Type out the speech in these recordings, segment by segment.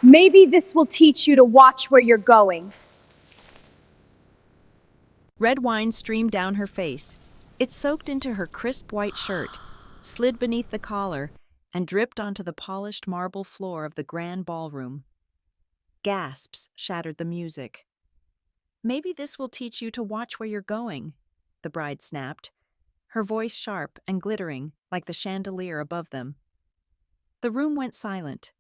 Maybe this will teach you to watch where you're going. Red wine streamed down her face. It soaked into her crisp white shirt, slid beneath the collar, and dripped onto the polished marble floor of the grand ballroom. Gasps shattered the music. "Maybe this will teach you to watch where you're going," the bride snapped, her voice sharp and glittering like the chandelier above them. The room went silent.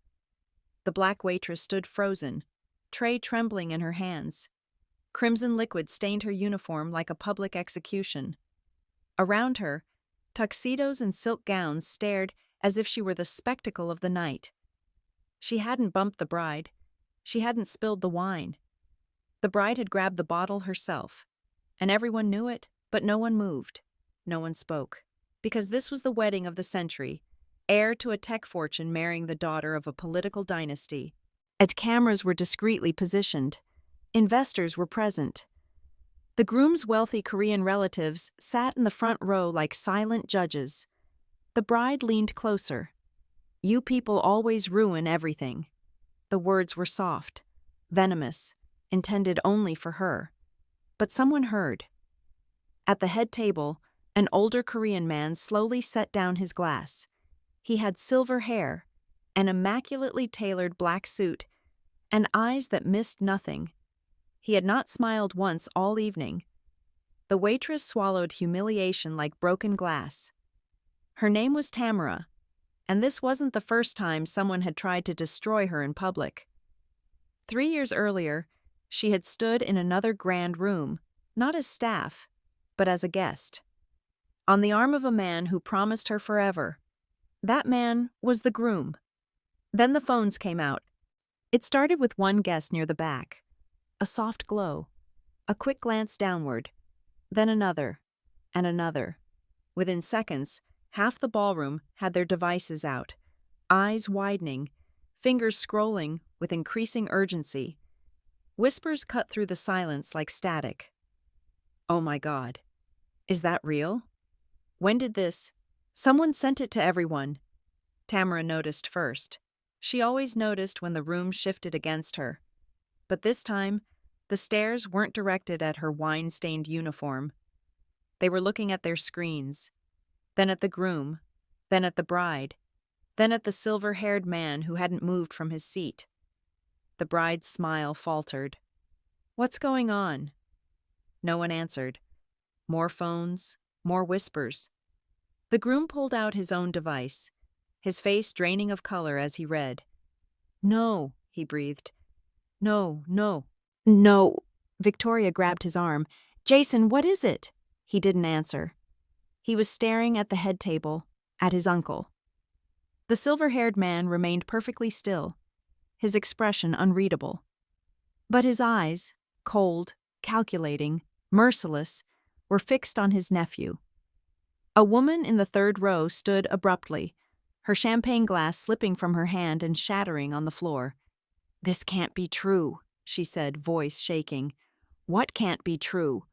The black waitress stood frozen, tray trembling in her hands. Crimson liquid stained her uniform like a public execution. Around her, tuxedos and silk gowns stared as if she were the spectacle of the night. She hadn't bumped the bride. She hadn't spilled the wine. The bride had grabbed the bottle herself, and everyone knew it, but no one moved. No one spoke. Because this was the wedding of the century, heir to a tech fortune marrying the daughter of a political dynasty. And cameras were discreetly positioned. Investors were present. The groom's wealthy Korean relatives sat in the front row like silent judges. The bride leaned closer. "You people always ruin everything." The words were soft, venomous, intended only for her. But someone heard. At the head table, an older Korean man slowly set down his glass. He had silver hair, an immaculately tailored black suit, and eyes that missed nothing. He had not smiled once all evening. The waitress swallowed humiliation like broken glass. Her name was Tamara, and this wasn't the first time someone had tried to destroy her in public. 3 years earlier, she had stood in another grand room, not as staff, but as a guest, on the arm of a man who promised her forever. That man was the groom. Then the phones came out. It started with one guest near the back. A soft glow, a quick glance downward, then another, and another. Within seconds, half the ballroom had their devices out, eyes widening, fingers scrolling with increasing urgency. Whispers cut through the silence like static. "Oh my God. Is that real? When did this? Someone sent it to everyone." Tamara noticed first. She always noticed when the room shifted against her. But this time, the stares weren't directed at her wine-stained uniform. They were looking at their screens, then at the groom, then at the bride, then at the silver-haired man who hadn't moved from his seat. The bride's smile faltered. "What's going on?" No one answered. More phones, more whispers. The groom pulled out his own device, his face draining of color as he read. "No," he breathed. "No, no." "No." Victoria grabbed his arm. "Jason, what is it?" He didn't answer. He was staring at the head table, at his uncle. The silver-haired man remained perfectly still, his expression unreadable. But his eyes, cold, calculating, merciless, were fixed on his nephew. A woman in the third row stood abruptly, her champagne glass slipping from her hand and shattering on the floor. "This can't be true," she said, voice shaking. "What can't be true?"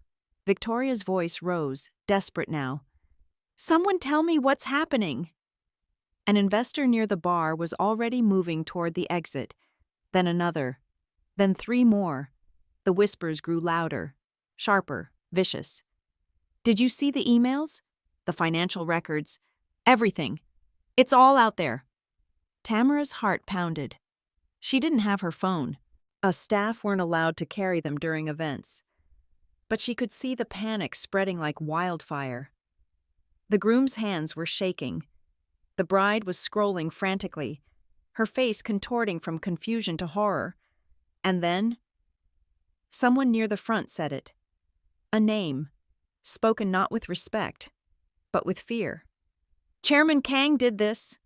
Victoria's voice rose, desperate now. "Someone tell me what's happening." An investor near the bar was already moving toward the exit, then another, then 3 more. The whispers grew louder, sharper, vicious. "Did you see the emails? The financial records? Everything. It's all out there." Tamara's heart pounded. She didn't have her phone. Us staff weren't allowed to carry them during events. But she could see the panic spreading like wildfire. The groom's hands were shaking. The bride was scrolling frantically, her face contorting from confusion to horror. And then, someone near the front said it. A name, spoken not with respect, but with fear. "Chairman Kang did this."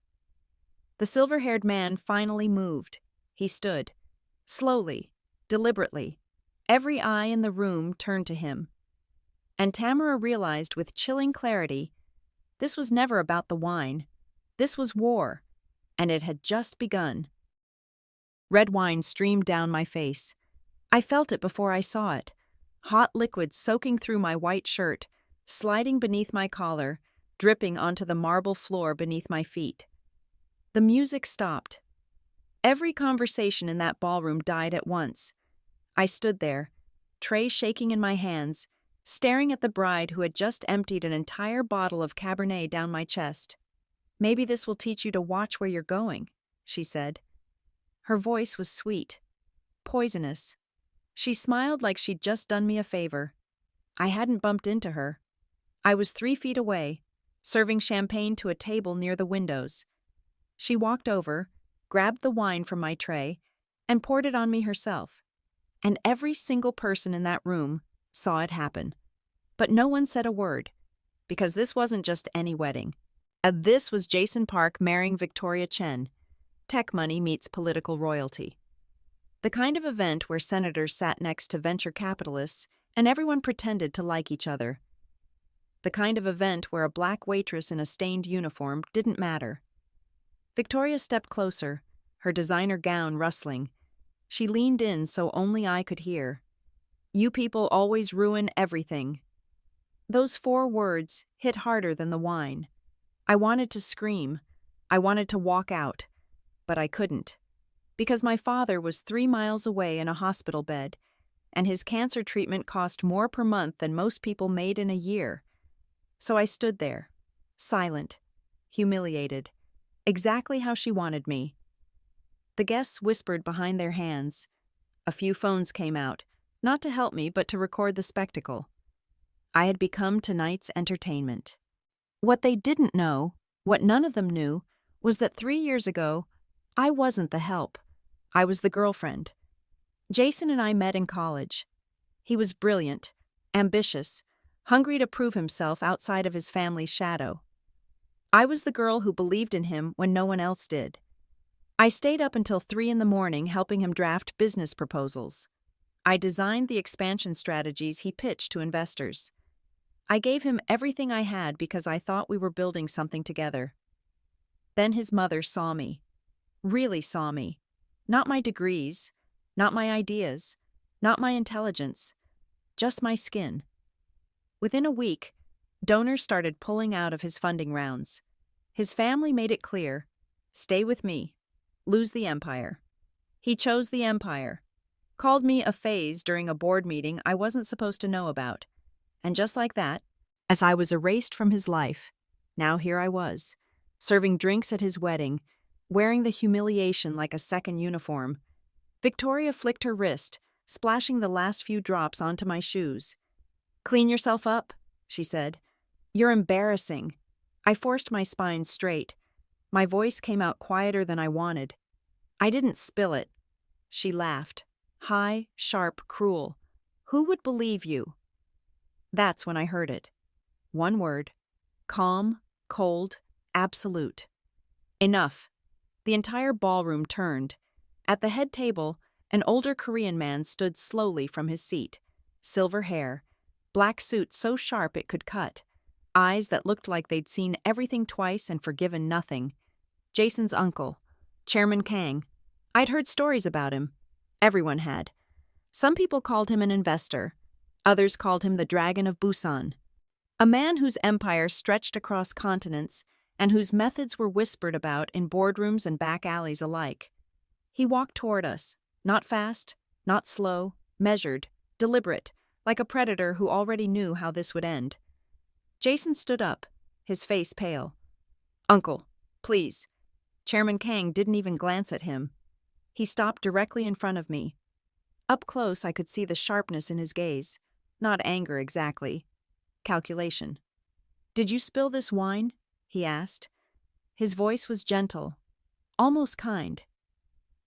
The silver-haired man finally moved. He stood, slowly, deliberately. Every eye in the room turned to him. And Tamara realized with chilling clarity, this was never about the wine. This was war, and it had just begun. Red wine streamed down my face. I felt it before I saw it. Hot liquid soaking through my white shirt, sliding beneath my collar, dripping onto the marble floor beneath my feet. The music stopped. Every conversation in that ballroom died at once. I stood there, tray shaking in my hands, staring at the bride who had just emptied an entire bottle of Cabernet down my chest. "Maybe this will teach you to watch where you're going," she said. Her voice was sweet, poisonous. She smiled like she'd just done me a favor. I hadn't bumped into her. I was 3 feet away, serving champagne to a table near the windows. She walked over, grabbed the wine from my tray, and poured it on me herself. And every single person in that room saw it happen. But no one said a word, because this wasn't just any wedding. This was Jason Park marrying Victoria Chen. Tech money meets political royalty. The kind of event where senators sat next to venture capitalists and everyone pretended to like each other. The kind of event where a black waitress in a stained uniform didn't matter. Victoria stepped closer, her designer gown rustling. She leaned in so only I could hear. "You people always ruin everything." Those 4 words hit harder than the wine. I wanted to scream. I wanted to walk out. But I couldn't. Because my father was 3 miles away in a hospital bed, and his cancer treatment cost more per month than most people made in a year. So I stood there, silent, humiliated, exactly how she wanted me. The guests whispered behind their hands. A few phones came out, not to help me but to record the spectacle. I had become tonight's entertainment. What they didn't know, what none of them knew, was that 3 years ago, I wasn't the help. I was the girlfriend. Jason and I met in college. He was brilliant, ambitious, hungry to prove himself outside of his family's shadow. I was the girl who believed in him when no one else did. I stayed up until 3 in the morning helping him draft business proposals. I designed the expansion strategies he pitched to investors. I gave him everything I had because I thought we were building something together. Then his mother saw me. Really saw me. Not my degrees, not my ideas, not my intelligence, just my skin. Within a week, donors started pulling out of his funding rounds. His family made it clear, stay with me, lose the empire. He chose the empire, called me a phase during a board meeting I wasn't supposed to know about. And just like that, as I was erased from his life, now here I was, serving drinks at his wedding, wearing the humiliation like a second uniform. Victoria flicked her wrist, splashing the last few drops onto my shoes. "Clean yourself up," she said. "You're embarrassing." I forced my spine straight. My voice came out quieter than I wanted. "I didn't spill it." She laughed. High, sharp, cruel. "Who would believe you?" That's when I heard it. One word. Calm, cold, absolute. Enough. The entire ballroom turned. At the head table, an older Korean man stood slowly from his seat. Silver hair, black suit so sharp it could cut, eyes that looked like they'd seen everything twice and forgiven nothing. Jason's uncle, Chairman Kang. I'd heard stories about him. Everyone had. Some people called him an investor. Others called him the Dragon of Busan. A man whose empire stretched across continents and whose methods were whispered about in boardrooms and back alleys alike. He walked toward us, not fast, not slow, measured, deliberate, like a predator who already knew how this would end. Jason stood up, his face pale. "Uncle, please." Chairman Kang didn't even glance at him. He stopped directly in front of me. Up close, I could see the sharpness in his gaze. Not anger exactly. Calculation. "Did you spill this wine?" he asked. His voice was gentle, almost kind.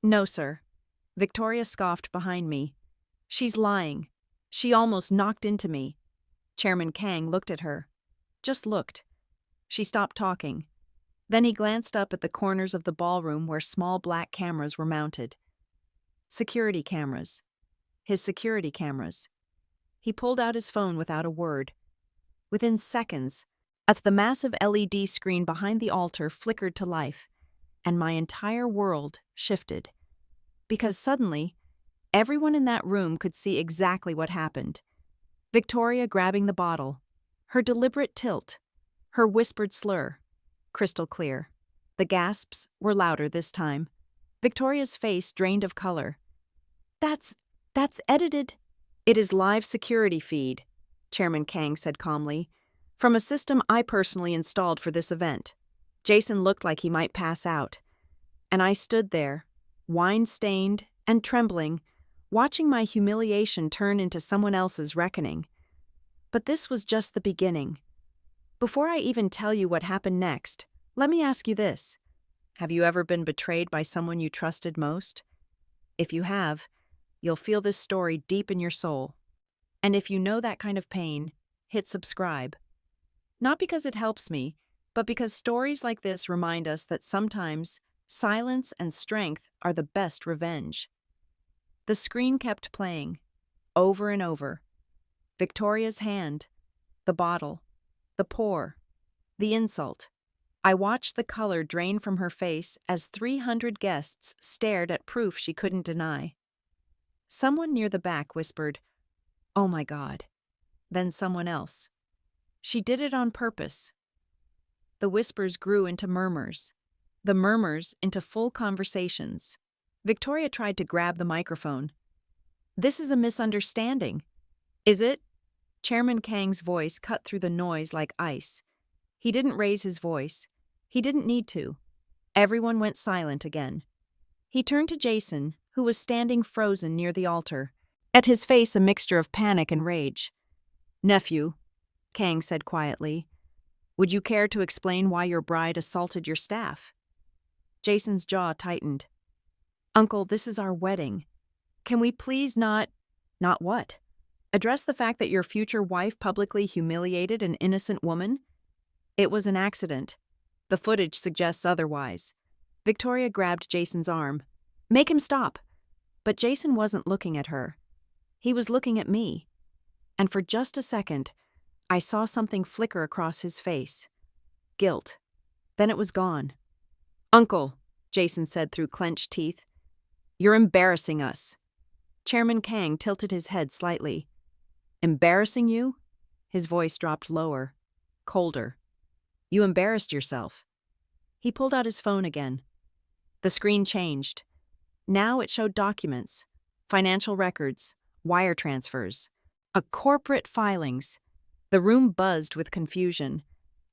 "No, sir." Victoria scoffed behind me. "She's lying. She almost knocked into me." Chairman Kang looked at her. Just looked. She stopped talking. Then he glanced up at the corners of the ballroom where small black cameras were mounted. Security cameras. His security cameras. He pulled out his phone without a word. Within seconds, the massive LED screen behind the altar flickered to life, and my entire world shifted. Because suddenly, everyone in that room could see exactly what happened. Victoria grabbing the bottle, her deliberate tilt, her whispered slur, crystal clear. The gasps were louder this time. Victoria's face drained of color. That's edited. It is live security feed, Chairman Kang said calmly, from a system I personally installed for this event. Jason looked like he might pass out, and I stood there, wine-stained and trembling, watching my humiliation turn into someone else's reckoning. But this was just the beginning. Before I even tell you what happened next, let me ask you this. Have you ever been betrayed by someone you trusted most? If you have, you'll feel this story deep in your soul. And if you know that kind of pain, hit subscribe. Not because it helps me, but because stories like this remind us that sometimes silence and strength are the best revenge. The screen kept playing, over and over. Victoria's hand, the bottle, the pour, the insult. I watched the color drain from her face as 300 guests stared at proof she couldn't deny. Someone near the back whispered, "Oh my God." Then someone else. "She did it on purpose." The whispers grew into murmurs, the murmurs into full conversations. Victoria tried to grab the microphone. "This is a misunderstanding." "Is it?" Chairman Kang's voice cut through the noise like ice. He didn't raise his voice. He didn't need to. Everyone went silent again. He turned to Jason, who was standing frozen near the altar, at his face a mixture of panic and rage. "Nephew," Kang said quietly, "would you care to explain why your bride assaulted your staff?" Jason's jaw tightened. "Uncle, this is our wedding. Can we please not—" "Not what? Address the fact that your future wife publicly humiliated an innocent woman? It was an accident. The footage suggests otherwise." Victoria grabbed Jason's arm. "Make him stop." But Jason wasn't looking at her. He was looking at me. And for just a second, I saw something flicker across his face. Guilt. Then it was gone. "Uncle," Jason said through clenched teeth, "you're embarrassing us." Chairman Kang tilted his head slightly. "Embarrassing you?" His voice dropped lower, colder. "You embarrassed yourself." He pulled out his phone again. The screen changed. Now it showed documents, financial records, wire transfers, corporate filings. The room buzzed with confusion.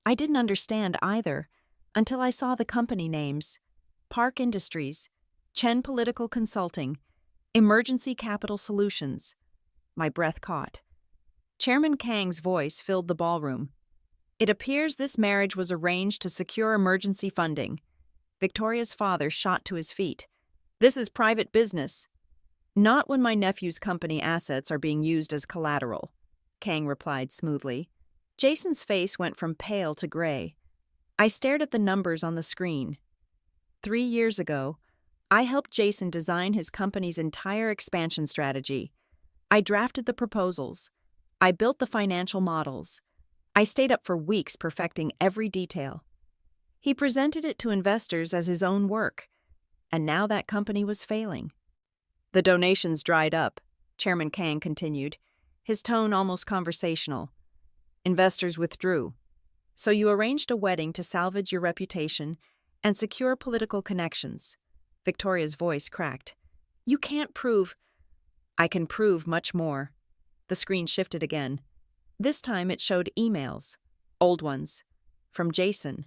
I didn't understand either until I saw the company names: Park Industries, Chen Political Consulting, Emergency Capital Solutions. My breath caught. Chairman Kang's voice filled the ballroom. "It appears this marriage was arranged to secure emergency funding." Victoria's father shot to his feet. "This is private business." "Not when my nephew's company assets are being used as collateral," Kang replied smoothly. Jason's face went from pale to gray. I stared at the numbers on the screen. 3 years ago, I helped Jason design his company's entire expansion strategy. I drafted the proposals. I built the financial models. I stayed up for weeks perfecting every detail. He presented it to investors as his own work, and now that company was failing. "The donations dried up," Chairman Kang continued, his tone almost conversational. "Investors withdrew. So you arranged a wedding to salvage your reputation and secure political connections." Victoria's voice cracked. "You can't prove—" "I can prove much more." The screen shifted again. This time it showed emails, old ones, from Jason.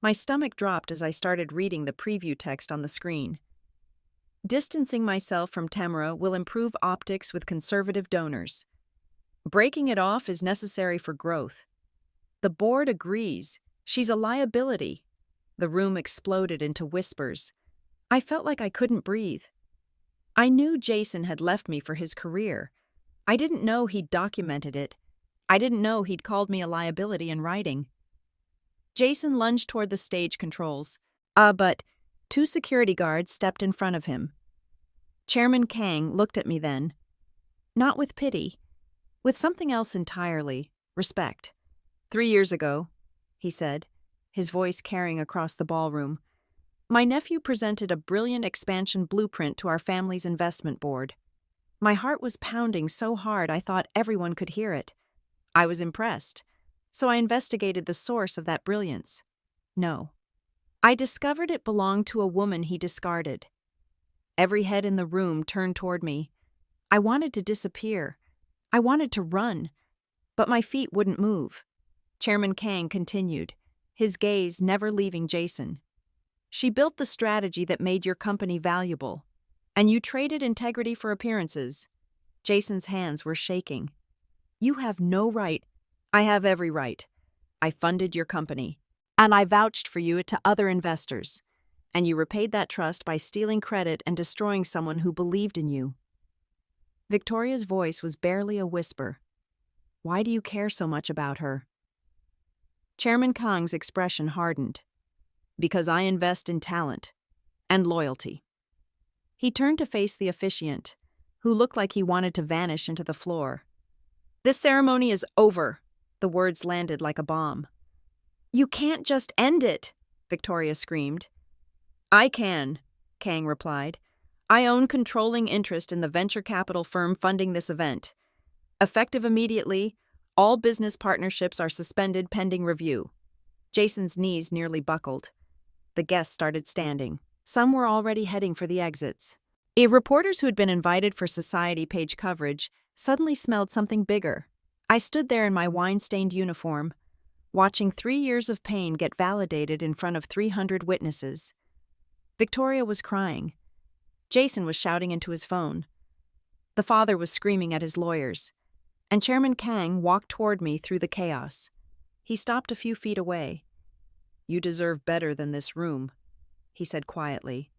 My stomach dropped as I started reading the preview text on the screen. "Distancing myself from Tamara will improve optics with conservative donors. Breaking it off is necessary for growth. The board agrees. She's a liability." The room exploded into whispers. I felt like I couldn't breathe. I knew Jason had left me for his career. I didn't know he'd documented it. I didn't know he'd called me a liability in writing. Jason lunged toward the stage controls. But 2 security guards stepped in front of him. Chairman Kang looked at me then. Not with pity, with something else entirely, respect. 3 years ago, he said, his voice carrying across the ballroom, my nephew presented a brilliant expansion blueprint to our family's investment board. My heart was pounding so hard I thought everyone could hear it. I was impressed, so I investigated the source of that brilliance. No. I discovered it belonged to a woman he discarded. Every head in the room turned toward me. I wanted to disappear. I wanted to run, but my feet wouldn't move. Chairman Kang continued, his gaze never leaving Jason. She built the strategy that made your company valuable, and you traded integrity for appearances. Jason's hands were shaking. You have no right. I have every right. I funded your company, and I vouched for you to other investors, and you repaid that trust by stealing credit and destroying someone who believed in you. Victoria's voice was barely a whisper. Why do you care so much about her? Chairman Kang's expression hardened. Because I invest in talent and loyalty. He turned to face the officiant, who looked like he wanted to vanish into the floor. This ceremony is over. The words landed like a bomb. You can't just end it, Victoria screamed. I can, Kang replied. I own controlling interest in the venture capital firm funding this event. Effective immediately, all business partnerships are suspended pending review. Jason's knees nearly buckled. The guests started standing. Some were already heading for the exits. Reporters who had been invited for Society page coverage suddenly smelled something bigger. I stood there in my wine-stained uniform, watching 3 years of pain get validated in front of 300 witnesses. Victoria was crying. Jason was shouting into his phone. The father was screaming at his lawyers, and Chairman Kang walked toward me through the chaos. He stopped a few feet away. You deserve better than this room, he said quietly.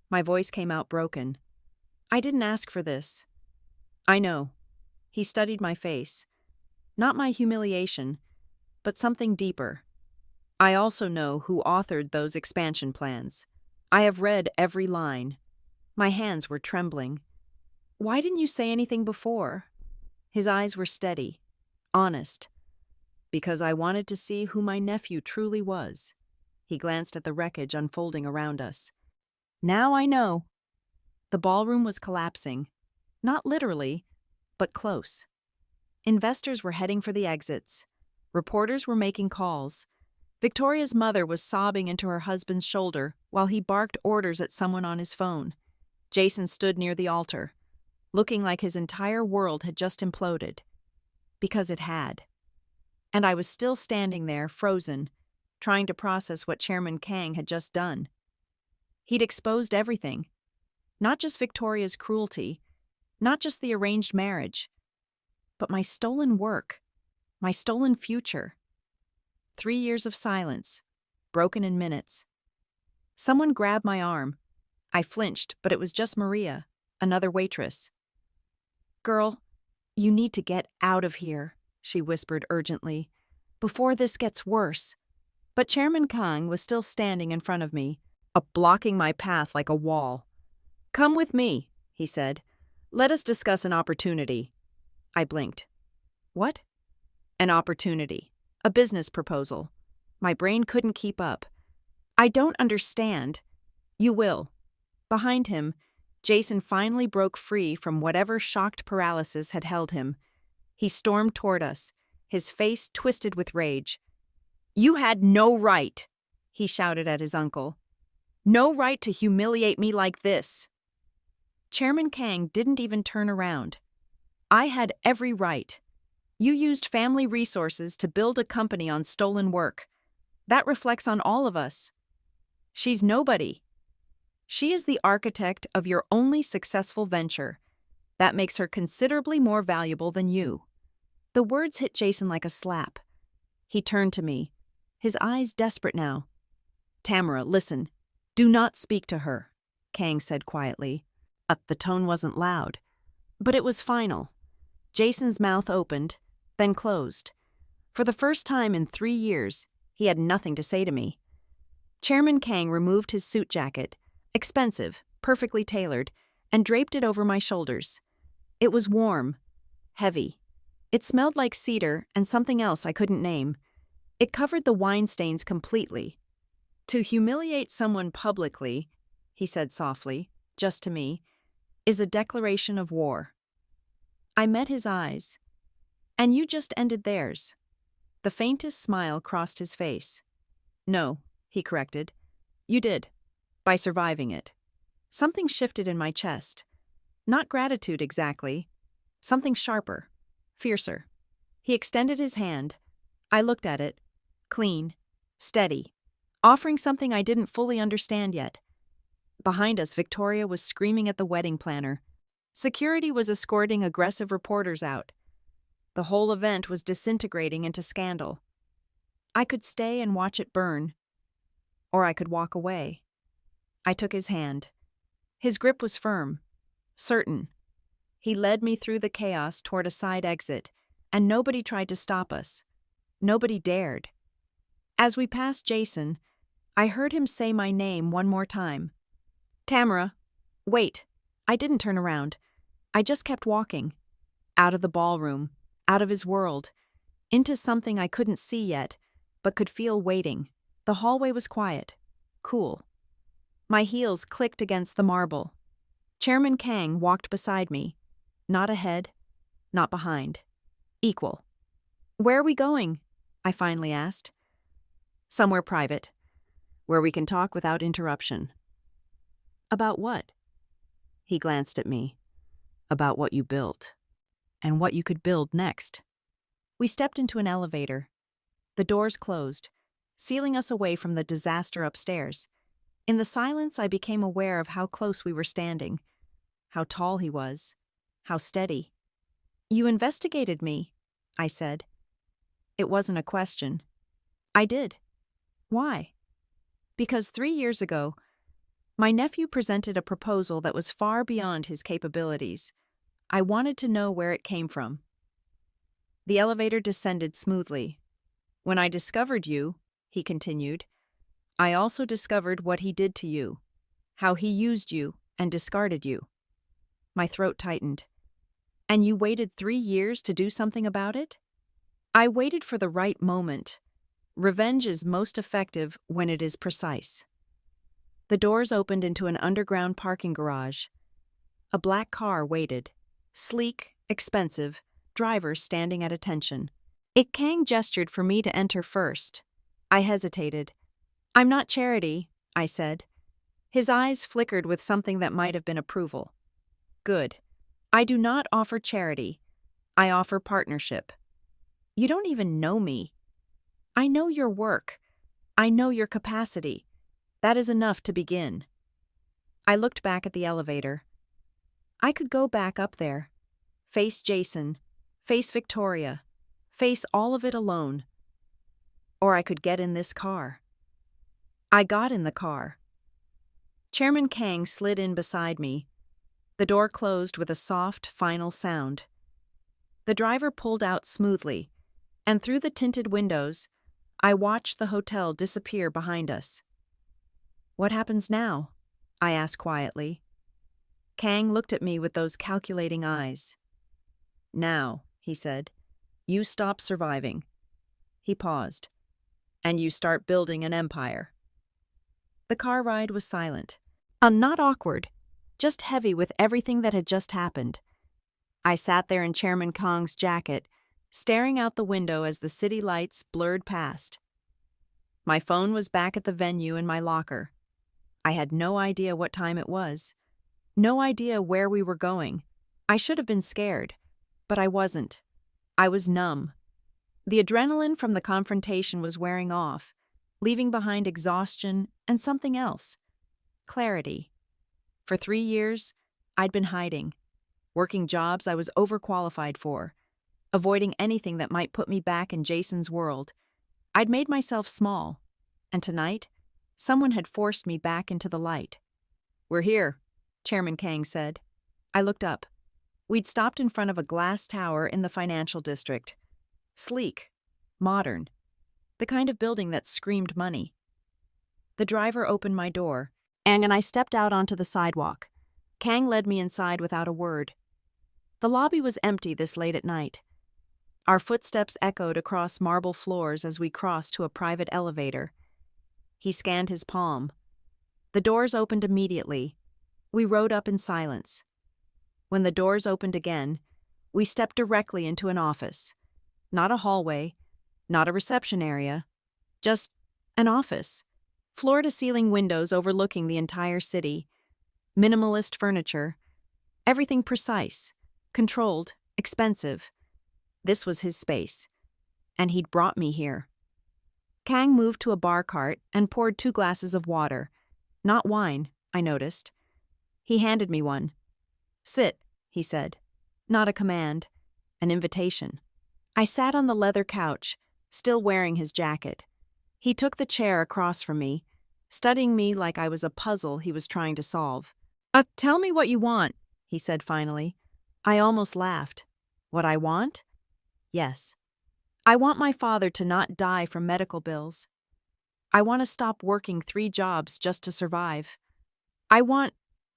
My voice came out broken. I didn't ask for this. I know. He studied my face. Not my humiliation, but something deeper. I also know who authored those expansion plans. I have read every line. My hands were trembling. Why didn't you say anything before? His eyes were steady, honest. Because I wanted to see who my nephew truly was. He glanced at the wreckage unfolding around us. Now I know. The ballroom was collapsing. Not literally, but close. Investors were heading for the exits. Reporters were making calls. Victoria's mother was sobbing into her husband's shoulder while he barked orders at someone on his phone. Jason stood near the altar, looking like his entire world had just imploded. Because it had. And I was still standing there, frozen, trying to process what Chairman Kang had just done. He'd exposed everything. Not just Victoria's cruelty, not just the arranged marriage, but my stolen work, my stolen future. 3 years of silence, broken in minutes. Someone grabbed my arm. I flinched, but it was just Maria, another waitress. Girl, you need to get out of here, she whispered urgently, before this gets worse. But Chairman Kang was still standing in front of me, blocking my path like a wall. Come with me, he said. Let us discuss an opportunity. I blinked. What? An opportunity. A business proposal. My brain couldn't keep up. I don't understand. You will. Behind him, Jason finally broke free from whatever shocked paralysis had held him. He stormed toward us, his face twisted with rage. You had no right, he shouted at his uncle. No right to humiliate me like this. Chairman Kang didn't even turn around. I had every right. You used family resources to build a company on stolen work. That reflects on all of us. She's nobody. She is the architect of your only successful venture. That makes her considerably more valuable than you. The words hit Jason like a slap. He turned to me, his eyes desperate now. Tamara, listen. Do not speak to her, Kang said quietly. The tone wasn't loud, but it was final. Jason's mouth opened, then closed. For the first time in 3 years, he had nothing to say to me. Chairman Kang removed his suit jacket, expensive, perfectly tailored, and draped it over my shoulders. It was warm, heavy. It smelled like cedar and something else I couldn't name. It covered the wine stains completely. To humiliate someone publicly, he said softly, just to me, is a declaration of war. I met his eyes. And you just ended theirs. The faintest smile crossed his face. No, he corrected. You did, by surviving it. Something shifted in my chest. Not gratitude exactly. Something sharper, fiercer. He extended his hand. I looked at it. Clean, steady, offering something I didn't fully understand yet. Behind us, Victoria was screaming at the wedding planner. Security was escorting aggressive reporters out. The whole event was disintegrating into scandal. I could stay and watch it burn, or I could walk away. I took his hand. His grip was firm, certain. He led me through the chaos toward a side exit, and nobody tried to stop us. Nobody dared. As we passed Jason, I heard him say my name one more time. Tamara. Wait. I didn't turn around. I just kept walking. Out of the ballroom, out of his world, into something I couldn't see yet, but could feel waiting. The hallway was quiet, cool. My heels clicked against the marble. Chairman Kang walked beside me. Not ahead, not behind. Equal. Where are we going? I finally asked. Somewhere private, where we can talk without interruption. About what? He glanced at me. About what you built, and what you could build next. We stepped into an elevator. The doors closed, sealing us away from the disaster upstairs. In the silence, I became aware of how close we were standing, how tall he was, how steady. You investigated me, I said. It wasn't a question. I did. Why? Because 3 years ago, my nephew presented a proposal that was far beyond his capabilities. I wanted to know where it came from. The elevator descended smoothly. When I discovered you, he continued, I also discovered what he did to you, how he used you and discarded you. My throat tightened. And you waited 3 years to do something about it? I waited for the right moment. Revenge is most effective when it is precise. The doors opened into an underground parking garage. A black car waited. Sleek, expensive, driver standing at attention. Kang gestured for me to enter first. I hesitated. I'm not charity, I said. His eyes flickered with something that might have been approval. Good. I do not offer charity. I offer partnership. You don't even know me. I know your work. I know your capacity. That is enough to begin. I looked back at the elevator. I could go back up there, face Jason, face Victoria, face all of it alone. Or I could get in this car. I got in the car. Chairman Kang slid in beside me. The door closed with a soft, final sound. The driver pulled out smoothly, and through the tinted windows, I watched the hotel disappear behind us. What happens now? I asked quietly. Kang looked at me with those calculating eyes. Now, he said, you stop surviving. He paused. And you start building an empire. The car ride was silent. Not awkward, just heavy with everything that had just happened. I sat there in Chairman Kang's jacket, staring out the window as the city lights blurred past. My phone was back at the venue in my locker. I had no idea what time it was. No idea where we were going. I should have been scared, but I wasn't. I was numb. The adrenaline from the confrontation was wearing off, leaving behind exhaustion and something else. Clarity. For 3 years, I'd been hiding, working jobs I was overqualified for, avoiding anything that might put me back in Jason's world. I'd made myself small, and tonight, someone had forced me back into the light. We're here, Chairman Kang said. I looked up. We'd stopped in front of a glass tower in the financial district. Sleek, modern, the kind of building that screamed money. The driver opened my door, and I stepped out onto the sidewalk. Kang led me inside without a word. The lobby was empty this late at night. Our footsteps echoed across marble floors as we crossed to a private elevator. He scanned his palm. The doors opened immediately. We rode up in silence. When the doors opened again, we stepped directly into an office. Not a hallway, not a reception area, just an office. Floor-to-ceiling windows overlooking the entire city. Minimalist furniture. Everything precise, controlled, expensive. This was his space. And he'd brought me here. Kang moved to a bar cart and poured 2 glasses of water. Not wine, I noticed. He handed me one. "Sit," he said. Not a command, an invitation. I sat on the leather couch, still wearing his jacket. He took the chair across from me, studying me like I was a puzzle he was trying to solve. Tell me what you want," he said finally. I almost laughed. What I want? Yes. I want my father to not die from medical bills. I want to stop working 3 jobs just to survive.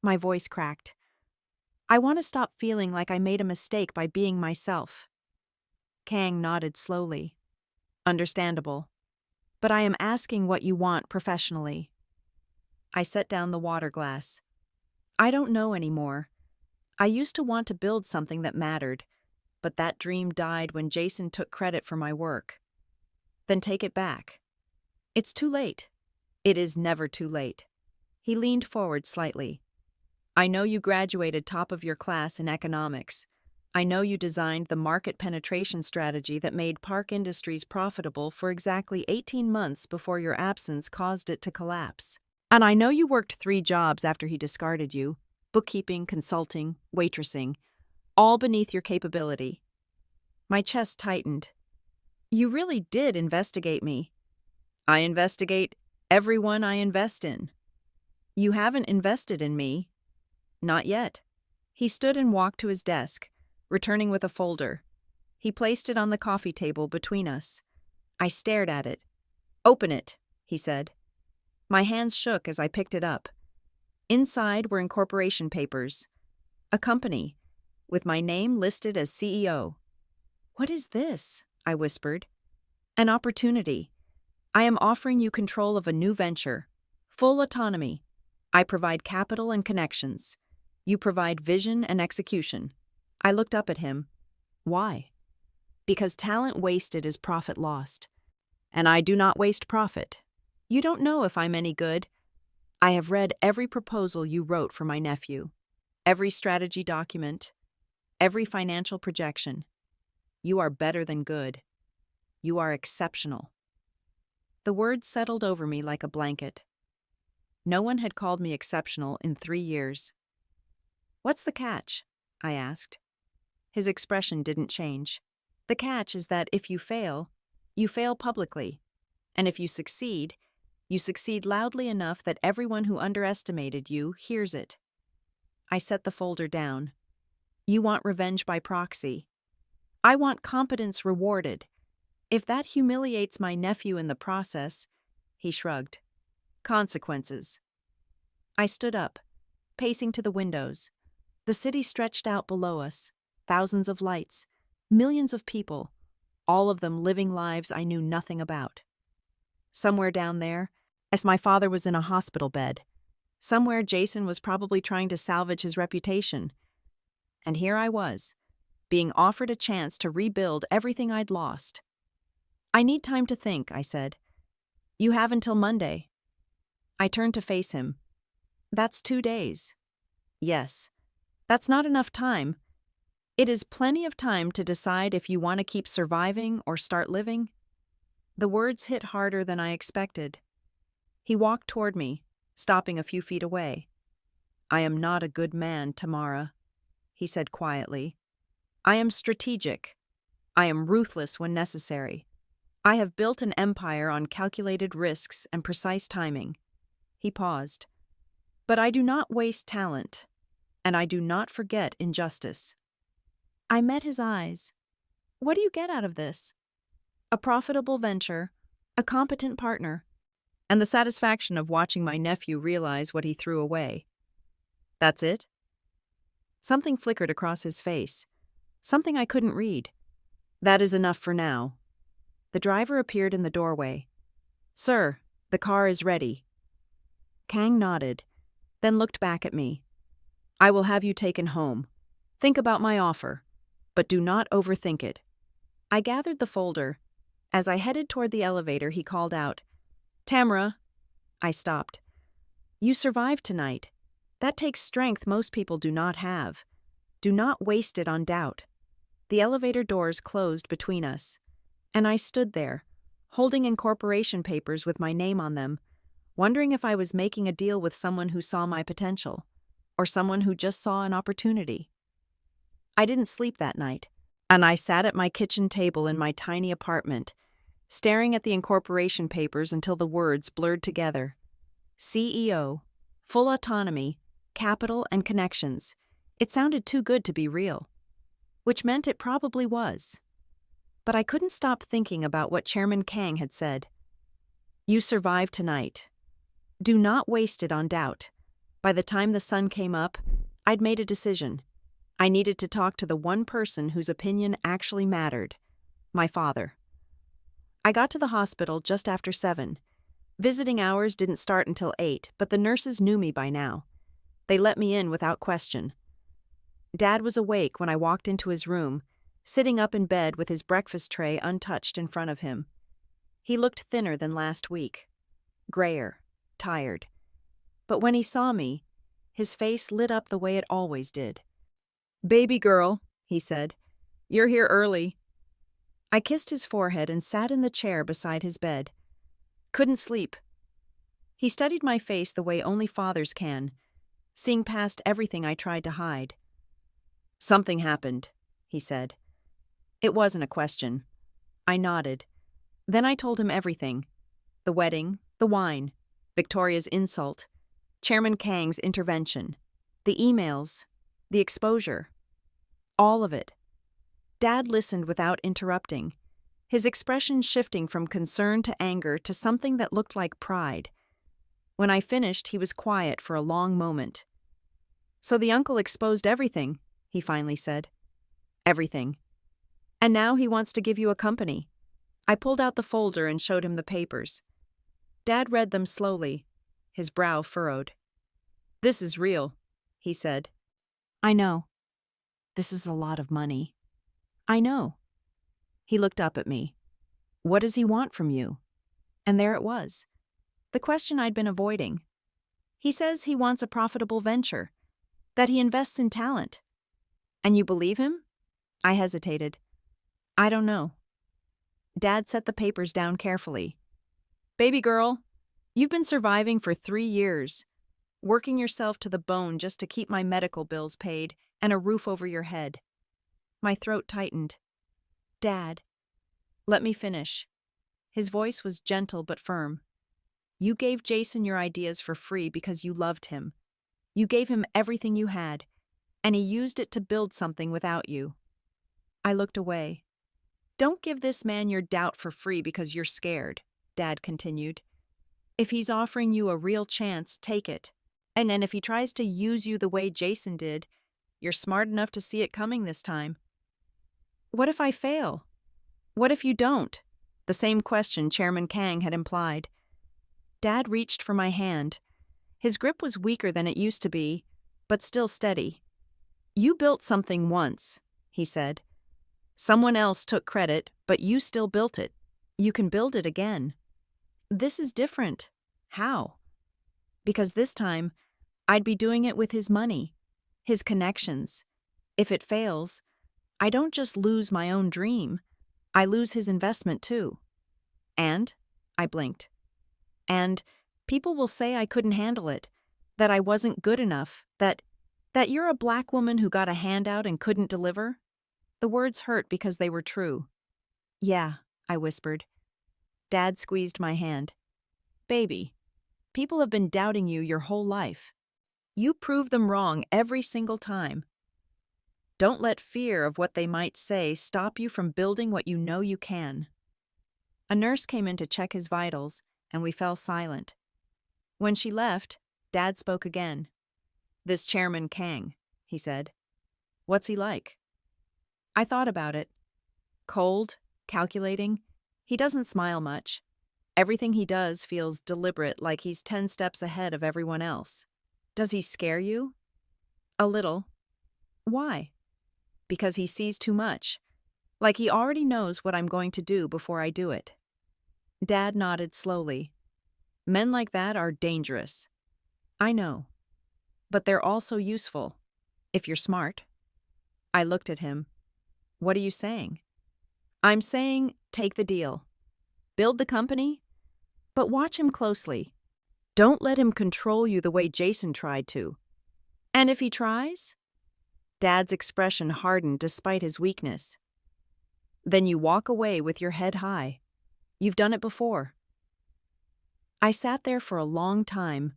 My voice cracked. I want to stop feeling like I made a mistake by being myself. Kang nodded slowly. Understandable. But I am asking what you want professionally. I set down the water glass. I don't know anymore. I used to want to build something that mattered, but that dream died when Jason took credit for my work. Then take it back. It's too late. It is never too late. He leaned forward slightly. I know you graduated top of your class in economics. I know you designed the market penetration strategy that made Park Industries profitable for exactly 18 months before your absence caused it to collapse. And I know you worked 3 jobs after he discarded you: bookkeeping, consulting, waitressing, all beneath your capability. My chest tightened. You really did investigate me. I investigate everyone I invest in. You haven't invested in me. Not yet. He stood and walked to his desk, returning with a folder. He placed it on the coffee table between us. I stared at it. Open it, he said. My hands shook as I picked it up. Inside were incorporation papers. A company, with my name listed as CEO. What is this? I whispered. An opportunity. I am offering you control of a new venture. Full autonomy. I provide capital and connections. You provide vision and execution. I looked up at him. Why? Because talent wasted is profit lost. And I do not waste profit. You don't know if I'm any good. I have read every proposal you wrote for my nephew, every strategy document, every financial projection. You are better than good. You are exceptional. The words settled over me like a blanket. No one had called me exceptional in 3 years. What's the catch? I asked. His expression didn't change. The catch is that if you fail publicly. And if you succeed loudly enough that everyone who underestimated you hears it. I set the folder down. You want revenge by proxy. I want competence rewarded. If that humiliates my nephew in the process, he shrugged. Consequences. I stood up, pacing to the windows. The city stretched out below us, thousands of lights, millions of people, all of them living lives I knew nothing about. Somewhere down there, as my father was in a hospital bed, somewhere Jason was probably trying to salvage his reputation. And here I was, being offered a chance to rebuild everything I'd lost. I need time to think, I said. You have until Monday. I turned to face him. That's 2 days. Yes. That's not enough time. It is plenty of time to decide if you want to keep surviving or start living. The words hit harder than I expected. He walked toward me, stopping a few feet away. I am not a good man, Tamara, he said quietly. I am strategic. I am ruthless when necessary. I have built an empire on calculated risks and precise timing. He paused. But I do not waste talent, and I do not forget injustice. I met his eyes. What do you get out of this? A profitable venture, a competent partner, and the satisfaction of watching my nephew realize what he threw away. That's it? Something flickered across his face, something I couldn't read. That is enough for now. The driver appeared in the doorway. Sir, the car is ready. Kang nodded, then looked back at me. I will have you taken home. Think about my offer, but do not overthink it. I gathered the folder. As I headed toward the elevator, he called out, Tamara. I stopped. You survived tonight. That takes strength most people do not have. Do not waste it on doubt. The elevator doors closed between us, and I stood there, holding incorporation papers with my name on them, wondering if I was making a deal with someone who saw my potential, or someone who just saw an opportunity. I didn't sleep that night, and I sat at my kitchen table in my tiny apartment, staring at the incorporation papers until the words blurred together. CEO, full autonomy, capital and connections. It sounded too good to be real, which meant it probably was. But I couldn't stop thinking about what Chairman Kang had said. You survived tonight. Do not waste it on doubt. By the time the sun came up, I'd made a decision. I needed to talk to the one person whose opinion actually mattered, my father. I got to the hospital just after 7. Visiting hours didn't start until 8, but the nurses knew me by now. They let me in without question. Dad was awake when I walked into his room, sitting up in bed with his breakfast tray untouched in front of him. He looked thinner than last week, grayer, tired. But when he saw me, his face lit up the way it always did. "Baby girl," he said, "you're here early." I kissed his forehead and sat in the chair beside his bed. Couldn't sleep. He studied my face the way only fathers can, seeing past everything I tried to hide. "Something happened," he said. It wasn't a question. I nodded. Then I told him everything. The wedding, the wine, Victoria's insult, Chairman Kang's intervention, the emails, the exposure. All of it. Dad listened without interrupting, his expression shifting from concern to anger to something that looked like pride. When I finished, he was quiet for a long moment. "So the uncle exposed everything," he finally said. "Everything. And now he wants to give you a company." I pulled out the folder and showed him the papers. Dad read them slowly, his brow furrowed. "This is real," he said. "I know. This is a lot of money." "I know." He looked up at me. "What does he want from you?" And there it was. The question I'd been avoiding. He says he wants a profitable venture, that he invests in talent. "And you believe him?" I hesitated. "I don't know." Dad set the papers down carefully. "Baby girl, you've been surviving for 3 years, working yourself to the bone just to keep my medical bills paid and a roof over your head." My throat tightened. "Dad, let me finish." His voice was gentle but firm. "You gave Jason your ideas for free because you loved him. You gave him everything you had, and he used it to build something without you." I looked away. "Don't give this man your doubt for free because you're scared," Dad continued. "If he's offering you a real chance, take it. And then if he tries to use you the way Jason did, you're smart enough to see it coming this time." "What if I fail? What if you don't?" The same question Chairman Kang had implied. Dad reached for my hand. His grip was weaker than it used to be, but still steady. "You built something once," he said. "Someone else took credit, but you still built it. You can build it again." "This is different." "How?" "Because this time, I'd be doing it with his money, his connections. If it fails, I don't just lose my own dream, I lose his investment too. And," I blinked, "and people will say I couldn't handle it, that I wasn't good enough, that you're a black woman who got a handout and couldn't deliver." The words hurt because they were true. "Yeah," I whispered. Dad squeezed my hand. "Baby, people have been doubting you your whole life. You prove them wrong every single time. Don't let fear of what they might say stop you from building what you know you can." A nurse came in to check his vitals, and we fell silent. When she left, Dad spoke again. "This Chairman Kang," he said. "What's he like?" I thought about it. Cold, calculating. He doesn't smile much. Everything he does feels deliberate, like he's 10 steps ahead of everyone else. "Does he scare you?" "A little." "Why?" "Because he sees too much. Like he already knows what I'm going to do before I do it." Dad nodded slowly. "Men like that are dangerous." "I know." but they're also useful, if you're smart. I looked at him. What are you saying? I'm saying take the deal. Build the company, but watch him closely. Don't let him control you the way Jason tried to. And if he tries? Dad's expression hardened despite his weakness. Then you walk away with your head high. You've done it before. I sat there for a long time,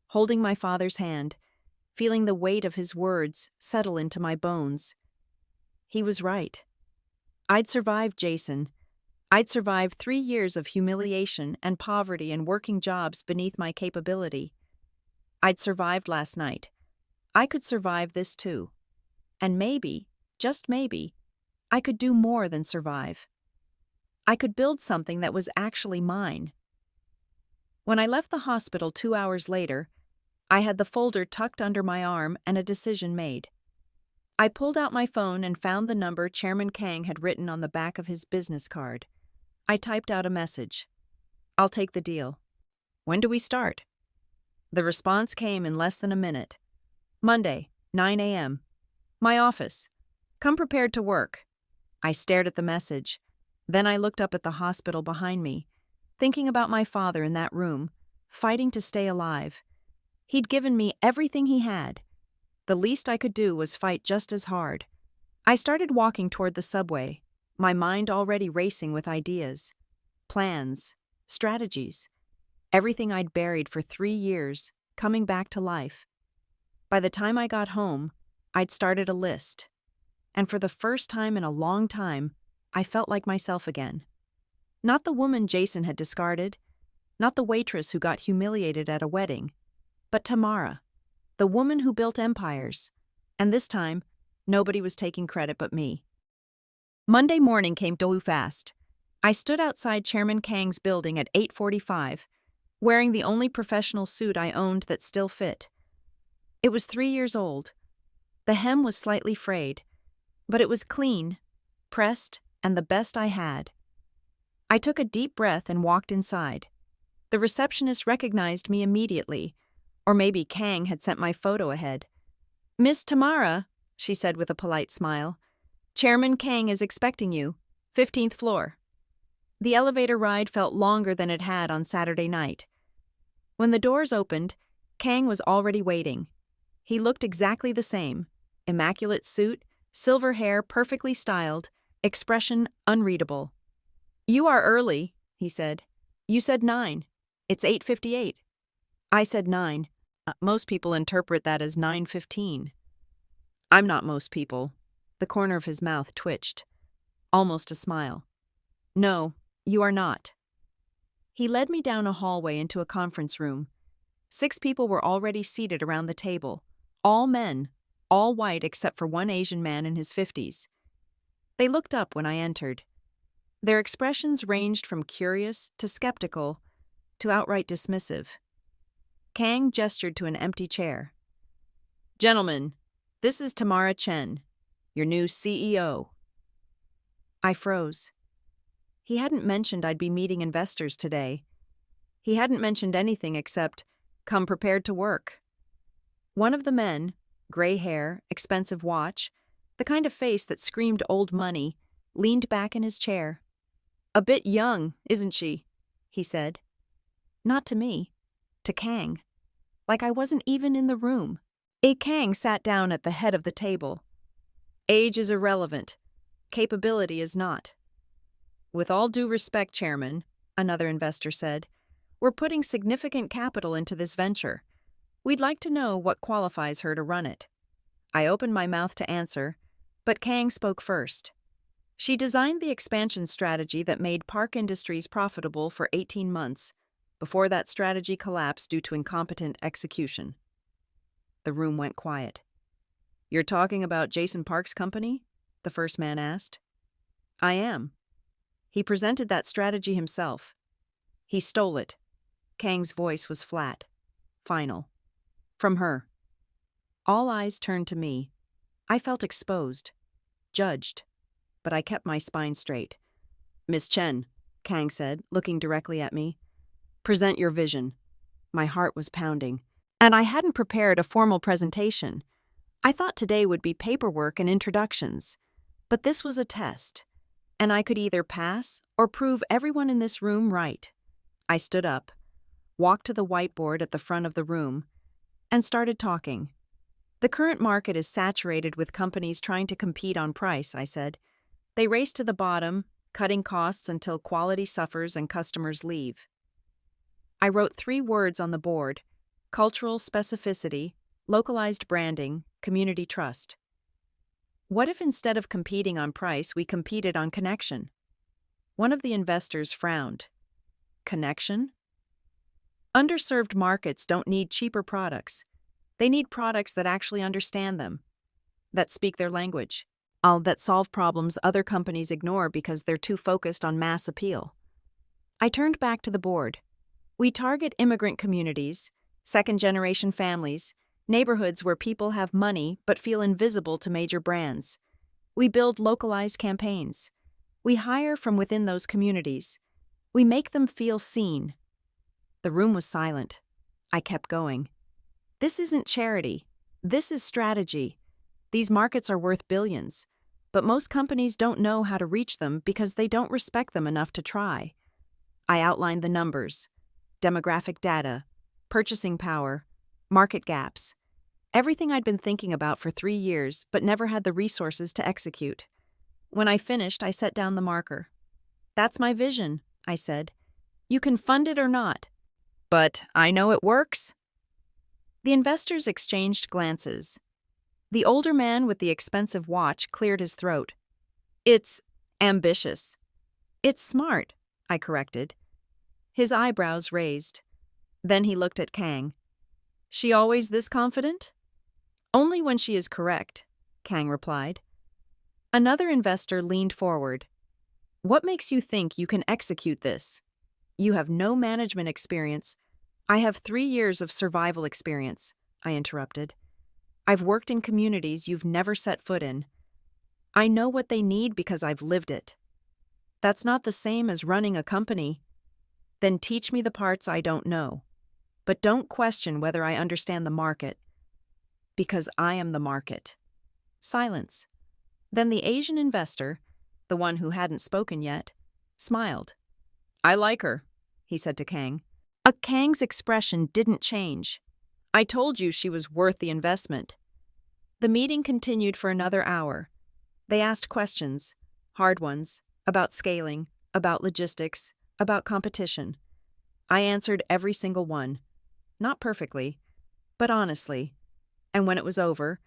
holding my father's hand, feeling the weight of his words settle into my bones. He was right. I'd survived Jason. I'd survived 3 years of humiliation and poverty and working jobs beneath my capability. I'd survived last night. I could survive this too. And maybe, just maybe, I could do more than survive. I could build something that was actually mine. When I left the hospital 2 hours later, I had the folder tucked under my arm and a decision made. I pulled out my phone and found the number Chairman Kang had written on the back of his business card. I typed out a message. I'll take the deal. When do we start? The response came in less than a minute. Monday, 9 a.m. My office. Come prepared to work. I stared at the message. Then I looked up at the hospital behind me, thinking about my father in that room, fighting to stay alive. He'd given me everything he had. The least I could do was fight just as hard. I started walking toward the subway, my mind already racing with ideas, plans, strategies, everything I'd buried for 3 years, coming back to life. By the time I got home, I'd started a list. And for the first time in a long time, I felt like myself again. Not the woman Jason had discarded, not the waitress who got humiliated at a wedding, but Tamara, the woman who built empires. And this time, nobody was taking credit but me. Monday morning came too fast. I stood outside Chairman Kang's building at 8:45, wearing the only professional suit I owned that still fit. It was 3 years old. The hem was slightly frayed, but it was clean, pressed, and the best I had. I took a deep breath and walked inside. The receptionist recognized me immediately, or maybe Kang had sent my photo ahead. "Miss Tamara," she said with a polite smile, "Chairman Kang is expecting you, 15th floor." The elevator ride felt longer than it had on Saturday night. When the doors opened, Kang was already waiting. He looked exactly the same. Immaculate suit, silver hair perfectly styled, expression unreadable. "You are early," he said. "You said 9. It's 8:58. I said 9. Most people interpret that as 9:15. I'm not most people. The corner of his mouth twitched. Almost a smile. "No, you are not." He led me down a hallway into a conference room. 6 people were already seated around the table. All men, all white except for one Asian man in his 50s. They looked up when I entered. Their expressions ranged from curious to skeptical to outright dismissive. Kang gestured to an empty chair. "Gentlemen, this is Tamara Chen, your new CEO." I froze. He hadn't mentioned I'd be meeting investors today. He hadn't mentioned anything except, "Come prepared to work." One of the men, gray hair, expensive watch, the kind of face that screamed old money, leaned back in his chair. "A bit young, isn't she?" he said. Not to me, to Kang. Like I wasn't even in the room. Kang sat down at the head of the table. "Age is irrelevant. Capability is not." "With all due respect, Chairman," another investor said, "we're putting significant capital into this venture. We'd like to know what qualifies her to run it." I opened my mouth to answer, but Kang spoke first. "She designed the expansion strategy that made Park Industries profitable for 18 months, before that strategy collapsed due to incompetent execution." The room went quiet. "You're talking about Jason Park's company?" the first man asked. "I am. He presented that strategy himself. He stole it." Kang's voice was flat, final. "From her." All eyes turned to me. I felt exposed, judged, but I kept my spine straight. "Miss Chen," Kang said, looking directly at me, "present your vision." My heart was pounding. And I hadn't prepared a formal presentation. I thought today would be paperwork and introductions. But this was a test, and I could either pass or prove everyone in this room right. I stood up, walked to the whiteboard at the front of the room, and started talking. The current market is saturated with companies trying to compete on price, I said. They race to the bottom, cutting costs until quality suffers and customers leave. I wrote 3 words on the board: cultural specificity, localized branding, community trust. What if instead of competing on price, we competed on connection? One of the investors frowned. Connection? Underserved markets don't need cheaper products. They need products that actually understand them, that speak their language, that solve problems other companies ignore because they're too focused on mass appeal. I turned back to the board. We target immigrant communities, second-generation families, neighborhoods where people have money but feel invisible to major brands. We build localized campaigns. We hire from within those communities. We make them feel seen. The room was silent. I kept going. This isn't charity. This is strategy. These markets are worth billions, but most companies don't know how to reach them because they don't respect them enough to try. I outlined the numbers: demographic data, purchasing power, market gaps. Everything I'd been thinking about for 3 years, but never had the resources to execute. When I finished, I set down the marker. That's my vision, I said. You can fund it or not. But I know it works. The investors exchanged glances. The older man with the expensive watch cleared his throat. It's ambitious. It's smart, I corrected. His eyebrows raised. Then he looked at Kang. She always this confident? Only when she is correct, Kang replied. Another investor leaned forward. What makes you think you can execute this? You have no management experience. I have 3 years of survival experience, I interrupted. I've worked in communities you've never set foot in. I know what they need because I've lived it. That's not the same as running a company. Then teach me the parts I don't know. But don't question whether I understand the market. Because I am the market. Silence. Then the Asian investor, the one who hadn't spoken yet, smiled. I like her, he said to Kang. Kang's expression didn't change. I told you she was worth the investment. The meeting continued for another hour. They asked questions, hard ones, about scaling, about logistics, about competition. I answered every single one. Not perfectly, but honestly. And when it was over,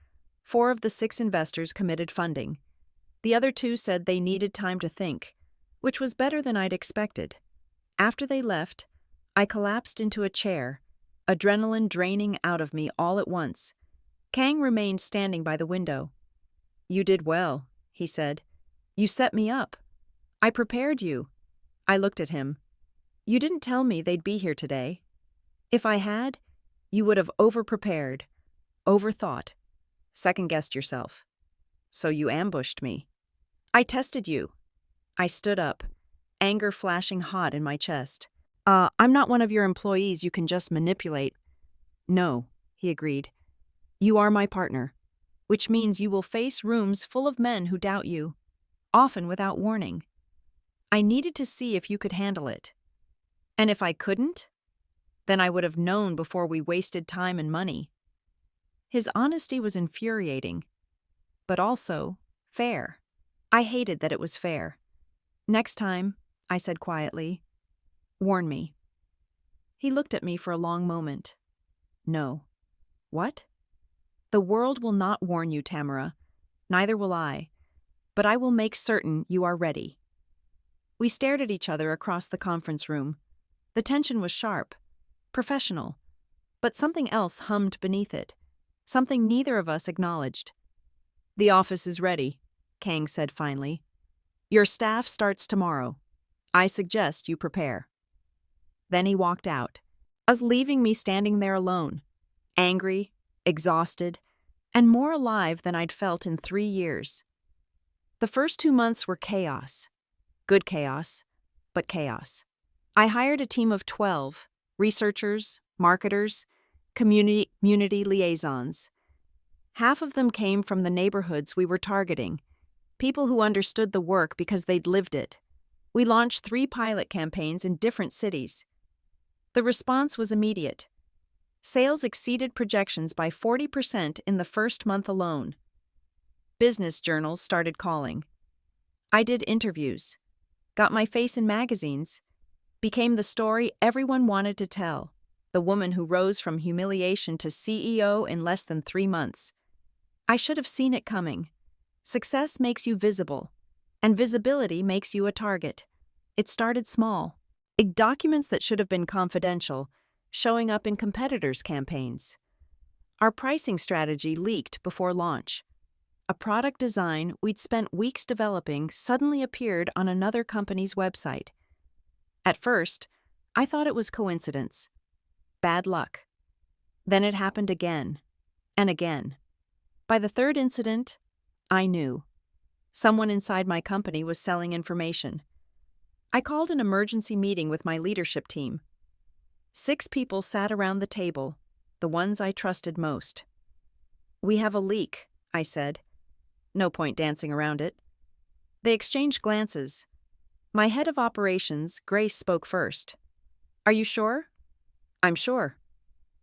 4 of the 6 investors committed funding. The other 2 said they needed time to think, which was better than I'd expected. After they left, I collapsed into a chair, adrenaline draining out of me all at once. Kang remained standing by the window. You did well, he said. You set me up. I prepared you. I looked at him. You didn't tell me they'd be here today. If I had, you would have over-prepared, overthought, second-guessed yourself. So you ambushed me. I tested you. I stood up, anger flashing hot in my chest. I'm not one of your employees you can just manipulate. No, he agreed. You are my partner, which means you will face rooms full of men who doubt you, often without warning. I needed to see if you could handle it. And if I couldn't, then I would have known before we wasted time and money. His honesty was infuriating, but also fair. I hated that it was fair. Next time, I said quietly, warn me. He looked at me for a long moment. No. What? The world will not warn you, Tamara. Neither will I. But I will make certain you are ready. We stared at each other across the conference room. The tension was sharp, professional, but something else hummed beneath it, something neither of us acknowledged. The office is ready, Kang said finally. Your staff starts tomorrow. I suggest you prepare. Then he walked out, us leaving me standing there alone, angry, exhausted, and more alive than I'd felt in 3 years. The first 2 months were chaos. Good chaos, but chaos. I hired a team of 12, researchers, marketers, community liaisons. Half of them came from the neighborhoods we were targeting, people who understood the work because they'd lived it. We launched 3 pilot campaigns in different cities. The response was immediate. Sales exceeded projections by 40% in the first month alone. Business journals started calling. I did interviews, got my face in magazines, became the story everyone wanted to tell, the woman who rose from humiliation to CEO in less than 3 months. I should have seen it coming. Success makes you visible, and visibility makes you a target. It started small. Documents that should have been confidential, showing up in competitors' campaigns. Our pricing strategy leaked before launch. A product design we'd spent weeks developing suddenly appeared on another company's website. At first, I thought it was coincidence. Bad luck. Then it happened again, and again. By the third incident, I knew. Someone inside my company was selling information. I called an emergency meeting with my leadership team. 6 people sat around the table, the ones I trusted most. "We have a leak," I said. No point dancing around it. They exchanged glances. My head of operations, Grace, spoke first. "Are you sure?" "I'm sure."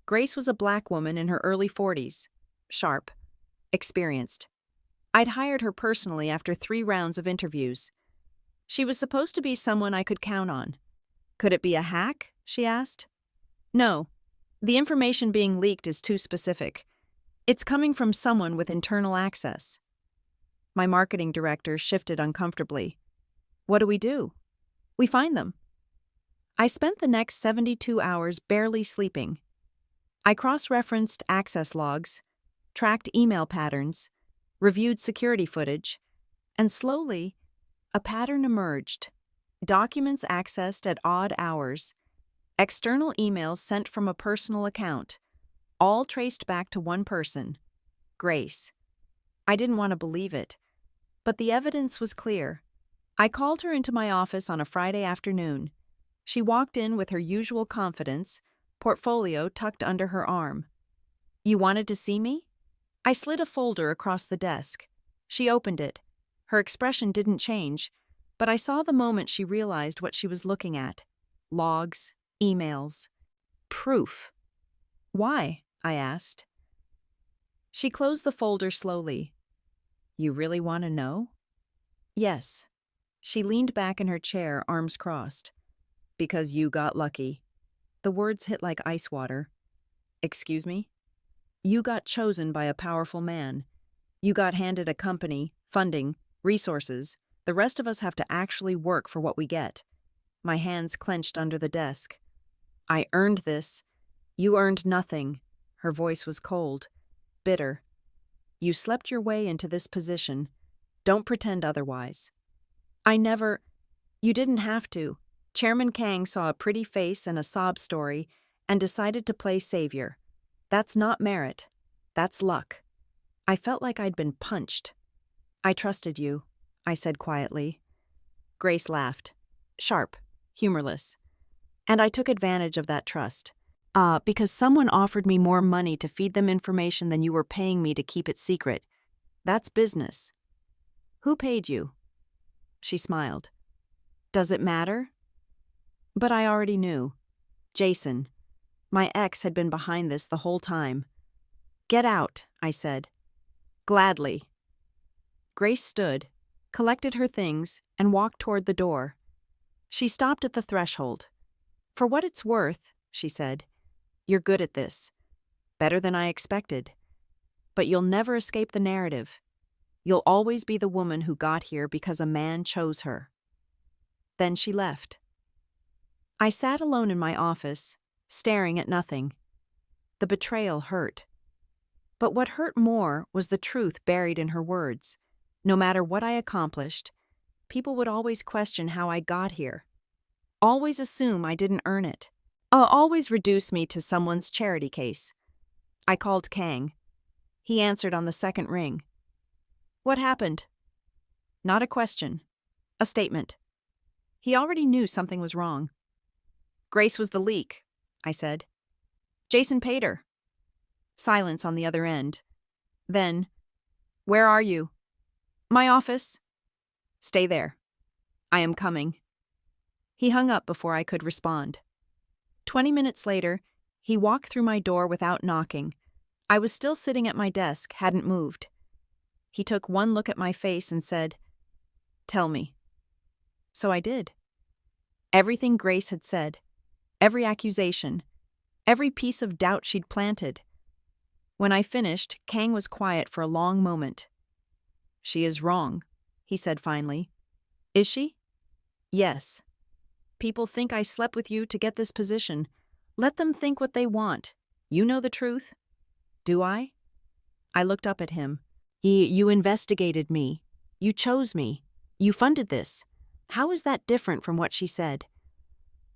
Grace was a black woman in her early 40s, sharp, experienced. I'd hired her personally after 3 rounds of interviews. She was supposed to be someone I could count on. "Could it be a hack?" she asked. "No. The information being leaked is too specific. It's coming from someone with internal access." My marketing director shifted uncomfortably. "What do we do?" "We find them." I spent the next 72 hours barely sleeping. I cross-referenced access logs, tracked email patterns, reviewed security footage, and slowly, a pattern emerged. Documents accessed at odd hours, external emails sent from a personal account, all traced back to one person, Grace. I didn't want to believe it, but the evidence was clear. I called her into my office on a Friday afternoon. She walked in with her usual confidence, portfolio tucked under her arm. "You wanted to see me?" I slid a folder across the desk. She opened it. Her expression didn't change, but I saw the moment she realized what she was looking at. Logs, emails, proof. "Why?" I asked. She closed the folder slowly. "You really want to know?" "Yes." She leaned back in her chair, arms crossed. "Because you got lucky." The words hit like ice water. "Excuse me?" "You got chosen by a powerful man. You got handed a company, funding, resources. The rest of us have to actually work for what we get." My hands clenched under the desk. "I earned this. You earned nothing." Her voice was cold, bitter. "You slept your way into this position. Don't pretend otherwise." You didn't have to." Chairman Kang saw a pretty face and a sob story and decided to play savior. That's not merit. That's luck. I felt like I'd been punched. "I trusted you," I said quietly. Grace laughed. Sharp, humorless. "And I took advantage of that trust. Because someone offered me more money to feed them information than you were paying me to keep it secret. That's business." "Who paid you?" She smiled. "Does it matter?" But I already knew. Jason. My ex had been behind this the whole time. "Get out," I said. "Gladly." Grace stood, collected her things, and walked toward the door. She stopped at the threshold. "For what it's worth," she said, "you're good at this. Better than I expected. But you'll never escape the narrative. You'll always be the woman who got here because a man chose her." Then she left. I sat alone in my office, staring at nothing. The betrayal hurt. But what hurt more was the truth buried in her words. No matter what I accomplished, people would always question how I got here. Always assume I didn't earn it. Always reduce me to someone's charity case. I called Kang. He answered on the second ring. "What happened?" Not a question. A statement. He already knew something was wrong. "Grace was the leak," I said. "Jason paid her. Silence on the other end. Then, "Where are you?" "My office." "Stay there. I am coming." He hung up before I could respond. 20 minutes later, he walked through my door without knocking. I was still sitting at my desk, hadn't moved. He took one look at my face and said, "Tell me." So I did. Everything Grace had said, every accusation, every piece of doubt she'd planted. When I finished, Kang was quiet for a long moment. "She is wrong," he said finally. "Is she?" "Yes. People think I slept with you to get this position. Let them think what they want. You know the truth." "Do I?" I looked up at him. You investigated me. You chose me. You funded this. How is that different from what she said?"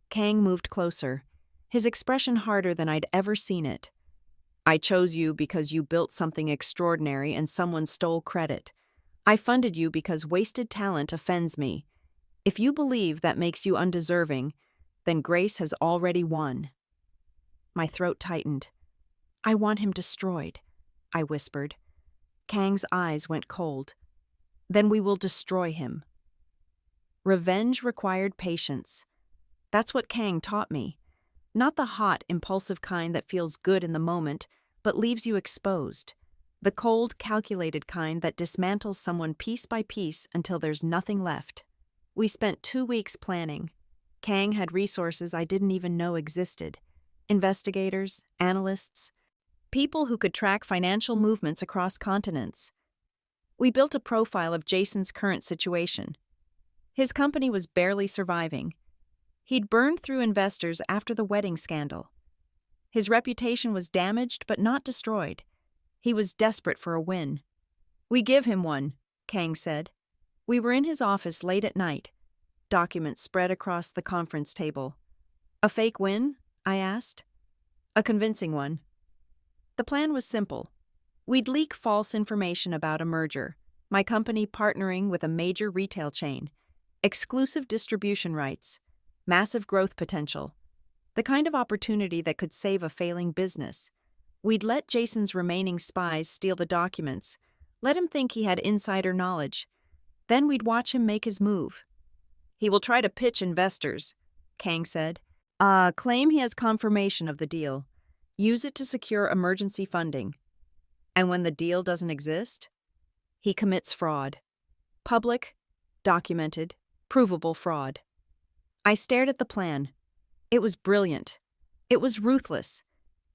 Kang moved closer, his expression harder than I'd ever seen it. "I chose you because you built something extraordinary and someone stole credit. I funded you because wasted talent offends me. If you believe that makes you undeserving, then Grace has already won." My throat tightened. "I want him destroyed," I whispered. Kang's eyes went cold. "Then we will destroy him." Revenge required patience. That's what Kang taught me. Not the hot, impulsive kind that feels good in the moment, but leaves you exposed. The cold, calculated kind that dismantles someone piece by piece until there's nothing left. We spent 2 weeks planning. Kang had resources I didn't even know existed. Investigators, analysts, people who could track financial movements across continents. We built a profile of Jason's current situation. His company was barely surviving. He'd burned through investors after the wedding scandal. His reputation was damaged but not destroyed. He was desperate for a win. "We give him one," Kang said. We were in his office late at night, documents spread across the conference table. "A fake win?" I asked. "A convincing one." The plan was simple. We'd leak false information about a merger, my company partnering with a major retail chain, exclusive distribution rights, massive growth potential, the kind of opportunity that could save a failing business. We'd let Jason's remaining spies steal the documents, let him think he had insider knowledge. Then we'd watch him make his move. "He will try to pitch investors," Kang said. Claim he has confirmation of the deal. Use it to secure emergency funding. And when the deal doesn't exist, he commits fraud. Public, documented, provable fraud. I stared at the plan. It was brilliant. It was ruthless.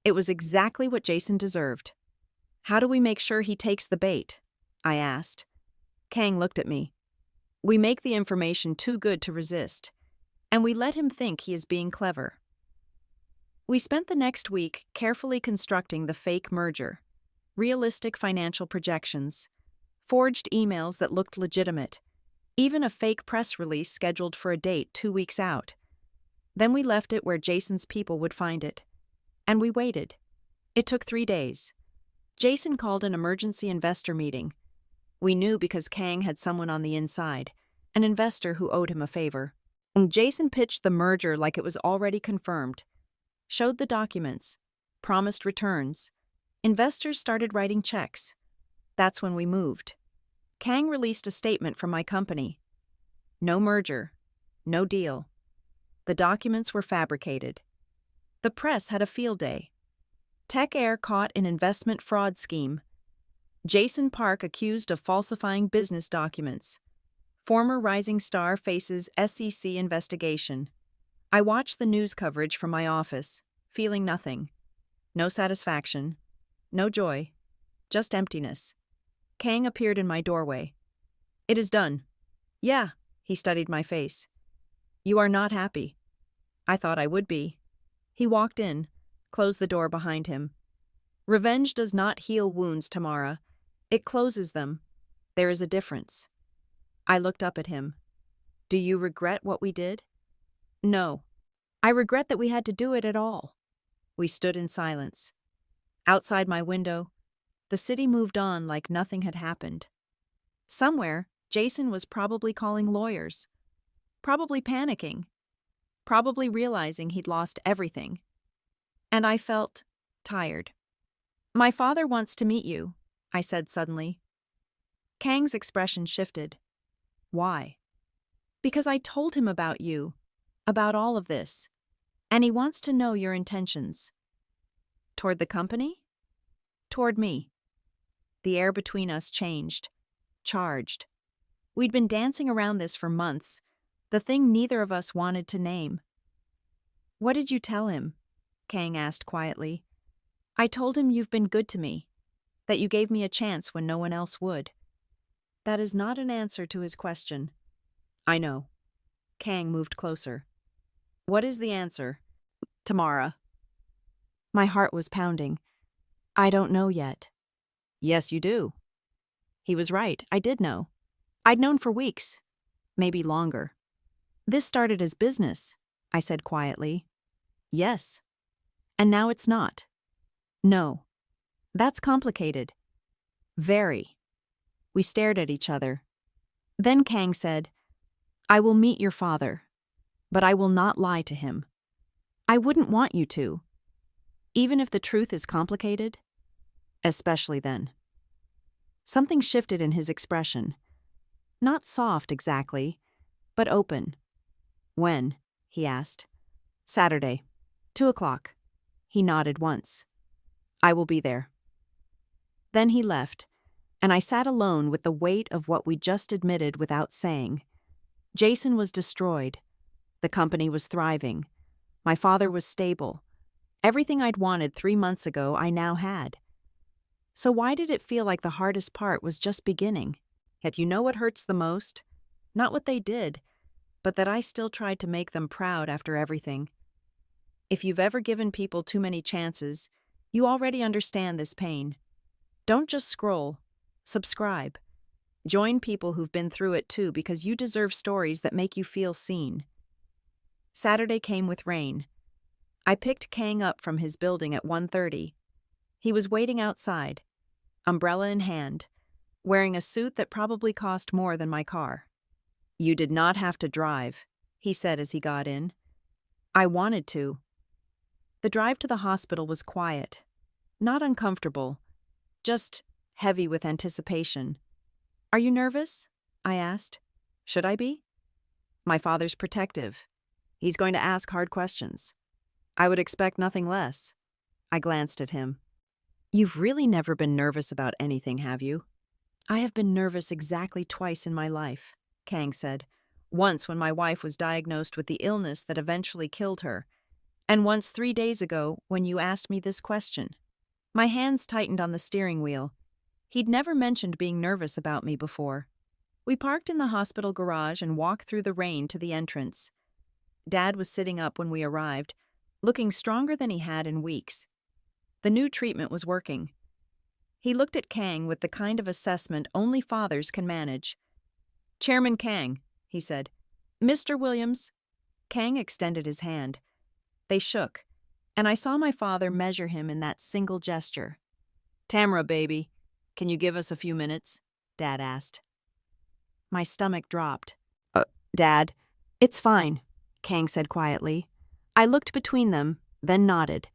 It was exactly what Jason deserved. "How do we make sure he takes the bait?" I asked. Kang looked at me. "We make the information too good to resist, and we let him think he is being clever." We spent the next week carefully constructing the fake merger, realistic financial projections, forged emails that looked legitimate, even a fake press release scheduled for a date 2 weeks out. Then we left it where Jason's people would find it. And we waited. It took 3 days. Jason called an emergency investor meeting. We knew because Kang had someone on the inside, an investor who owed him a favor. And Jason pitched the merger like it was already confirmed. Showed the documents, promised returns. Investors started writing checks. That's when we moved. Kang released a statement from my company. No merger. No deal. The documents were fabricated. The press had a field day. Tech Air caught an investment fraud scheme. Jason Park accused of falsifying business documents. Former rising star faces SEC investigation. I watched the news coverage from my office, feeling nothing. No satisfaction. No joy. Just emptiness. Kang appeared in my doorway. "It is done." "Yeah," he studied my face. "You are not happy." I thought I would be. He walked in, closed the door behind him. "Revenge does not heal wounds, Tamara. It closes them. There is a difference." I looked up at him. "Do you regret what we did?" "No. I regret that we had to do it at all." We stood in silence. Outside my window, the city moved on like nothing had happened. Somewhere, Jason was probably calling lawyers. Probably panicking. Probably realizing he'd lost everything. And I felt tired. My father wants to meet you, I said suddenly. Kang's expression shifted. Why? Because I told him about you, about all of this, and he wants to know your intentions. Toward the company? Toward me. The air between us changed, charged. We'd been dancing around this for months, the thing neither of us wanted to name. What did you tell him? Kang asked quietly. I told him you've been good to me, that you gave me a chance when no one else would. That is not an answer to his question. I know. Kang moved closer. What is the answer? Tamara. My heart was pounding. I don't know yet. Yes, you do. He was right, I did know. I'd known for weeks, maybe longer. This started as business, I said quietly. Yes. And now it's not. No. That's complicated. Very. We stared at each other. Then Kang said, I will meet your father, but I will not lie to him. I wouldn't want you to. Even if the truth is complicated, especially then. Something shifted in his expression. Not soft exactly, but open. When? He asked. Saturday, 2:00. He nodded once. I will be there. Then he left, and I sat alone with the weight of what we just admitted without saying. Jason was destroyed. The company was thriving. My father was stable. Everything I'd wanted 3 months ago I now had. So why did it feel like the hardest part was just beginning? Yet you know what hurts the most? Not what they did, but that I still tried to make them proud after everything. If you've ever given people too many chances, you already understand this pain. Don't just scroll. Subscribe. Join people who've been through it too, because you deserve stories that make you feel seen. Saturday came with rain. I picked Kang up from his building at 1:30. He was waiting outside, umbrella in hand, wearing a suit that probably cost more than my car. You did not have to drive, he said as he got in. I wanted to. The drive to the hospital was quiet, not uncomfortable, just heavy with anticipation. Are you nervous? I asked. Should I be? My father's protective. He's going to ask hard questions. I would expect nothing less. I glanced at him. You've really never been nervous about anything, have you? I have been nervous exactly twice in my life, Kang said. Once when my wife was diagnosed with the illness that eventually killed her, and once 3 days ago when you asked me this question. My hands tightened on the steering wheel. He'd never mentioned being nervous about me before. We parked in the hospital garage and walked through the rain to the entrance. Dad was sitting up when we arrived, looking stronger than he had in weeks. The new treatment was working. He looked at Kang with the kind of assessment only fathers can manage. Chairman Kang, he said. Mr. Williams. Kang extended his hand. They shook, and I saw my father measure him in that single gesture. Tamara, baby, can you give us a few minutes? Dad asked. My stomach dropped. Dad, it's fine, Kang said quietly. I looked between them, then nodded.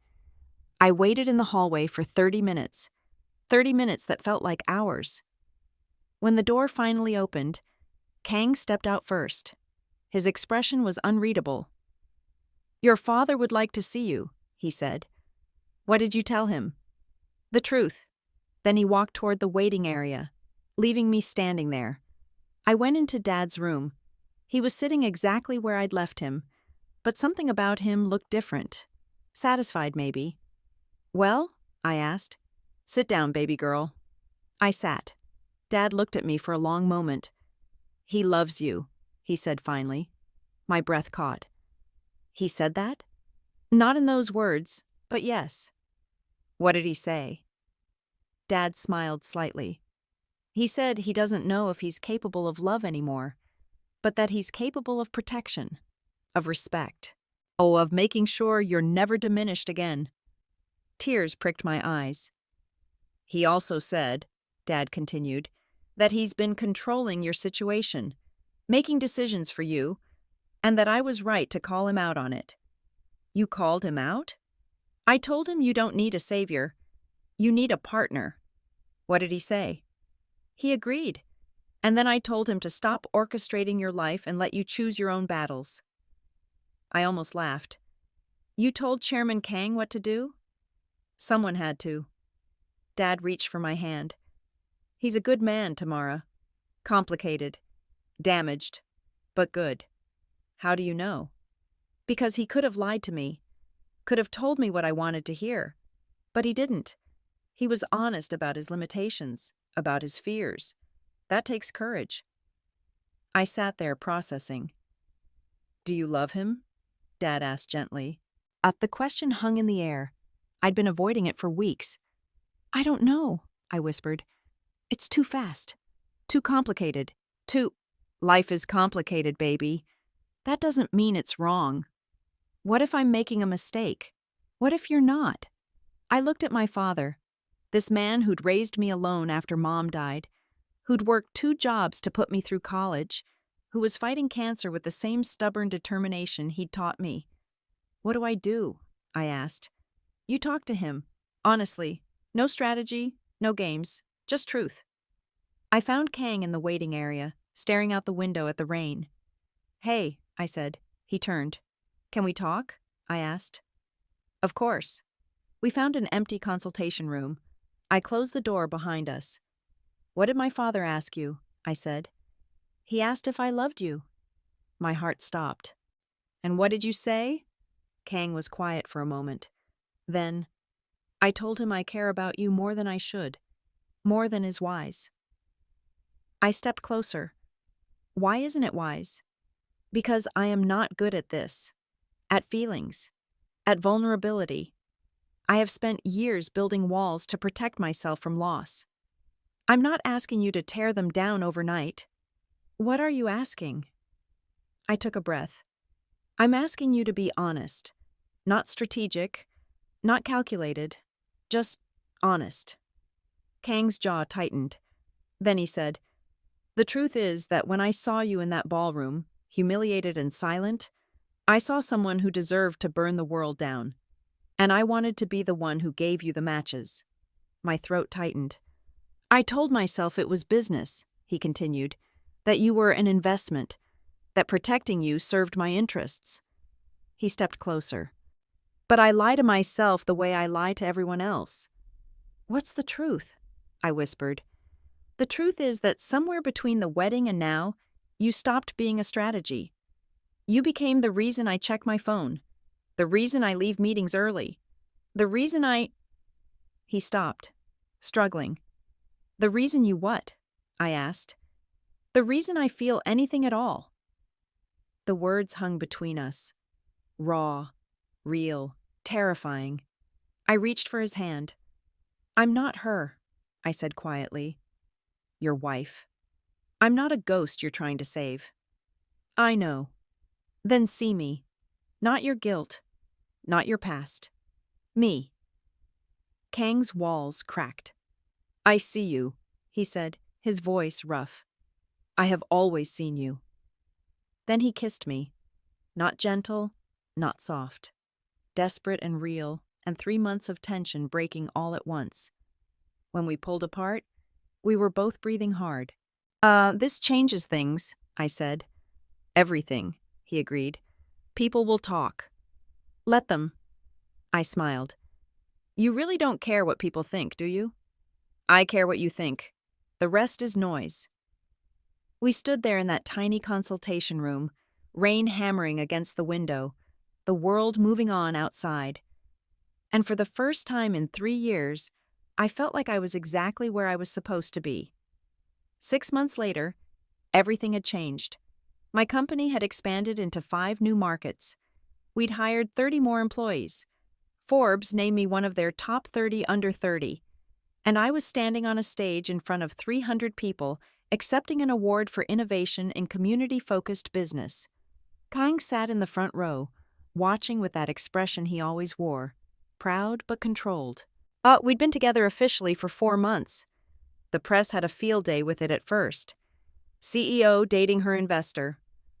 I waited in the hallway for 30 minutes. 30 minutes that felt like hours. When the door finally opened, Kang stepped out first. His expression was unreadable. Your father would like to see you, he said. What did you tell him? The truth. Then he walked toward the waiting area, leaving me standing there. I went into Dad's room. He was sitting exactly where I'd left him, but something about him looked different. Satisfied, maybe. Well? I asked. Sit down, baby girl. I sat. Dad looked at me for a long moment. He loves you, he said finally. My breath caught. He said that? Not in those words, but yes. What did he say? Dad smiled slightly. He said he doesn't know if he's capable of love anymore, but that he's capable of protection, of respect, of making sure you're never diminished again. Tears pricked my eyes. He also said, Dad continued, that he's been controlling your situation, making decisions for you, and that I was right to call him out on it. You called him out? I told him you don't need a savior. "You need a partner." What did he say? He agreed. And then I told him to stop orchestrating your life and let you choose your own battles. I almost laughed. You told Chairman Kang what to do? Someone had to. Dad reached for my hand. He's a good man, Tamara. Complicated. Damaged. But good. How do you know? Because he could have lied to me. Could have told me what I wanted to hear. But he didn't. He was honest about his limitations, about his fears. That takes courage. I sat there processing. Do you love him? Dad asked gently. The question hung in the air. I'd been avoiding it for weeks. I don't know, I whispered. It's too fast. Too complicated. Life is complicated, baby. That doesn't mean it's wrong. What if I'm making a mistake? What if you're not? I looked at my father, this man who'd raised me alone after Mom died, who'd worked 2 jobs to put me through college, who was fighting cancer with the same stubborn determination he'd taught me. What do I do? I asked. You talk to him. Honestly. No strategy, no games, just truth. I found Kang in the waiting area, staring out the window at the rain. Hey, I said. He turned. Can we talk? I asked. Of course. We found an empty consultation room. I closed the door behind us. What did my father ask you? I said. He asked if I loved you. My heart stopped. And what did you say? Kang was quiet for a moment. Then, I told him I care about you more than I should, more than is wise. I stepped closer. Why isn't it wise? Because I am not good at this, at feelings, at vulnerability. I have spent years building walls to protect myself from loss. I'm not asking you to tear them down overnight. What are you asking? I took a breath. I'm asking you to be honest, not strategic, not calculated, just honest. Kang's jaw tightened. Then he said, The truth is that when I saw you in that ballroom, humiliated and silent, I saw someone who deserved to burn the world down. And I wanted to be the one who gave you the matches. My throat tightened. I told myself it was business, he continued, that you were an investment, that protecting you served my interests. He stepped closer. But I lie to myself the way I lie to everyone else. What's the truth? I whispered. The truth is that somewhere between the wedding and now, you stopped being a strategy. You became the reason I check my phone, the reason I leave meetings early, the reason I... He stopped, struggling. The reason you what? I asked. The reason I feel anything at all. The words hung between us. Raw, real, terrifying. I reached for his hand. I'm not her, I said quietly. Your wife. I'm not a ghost you're trying to save. I know. Then see me. Not your guilt. Not your past. Me. Kang's walls cracked. I see you, he said, his voice rough. I have always seen you. Then he kissed me. Not gentle, not soft. Desperate and real, and 3 months of tension breaking all at once. When we pulled apart, we were both breathing hard. This changes things, I said. Everything, he agreed. People will talk. Let them. I smiled. You really don't care what people think, do you? I care what you think. The rest is noise. We stood there in that tiny consultation room, rain hammering against the window, the world moving on outside. And for the first time in 3 years, I felt like I was exactly where I was supposed to be. 6 months later, everything had changed. My company had expanded into 5 new markets. We'd hired 30 more employees. Forbes named me one of their top 30 under 30. And I was standing on a stage in front of 300 people accepting an award for innovation in community-focused business. Kang sat in the front row, watching with that expression he always wore, proud but controlled. We'd been together officially for 4 months. The press had a field day with it at first. CEO dating her investor.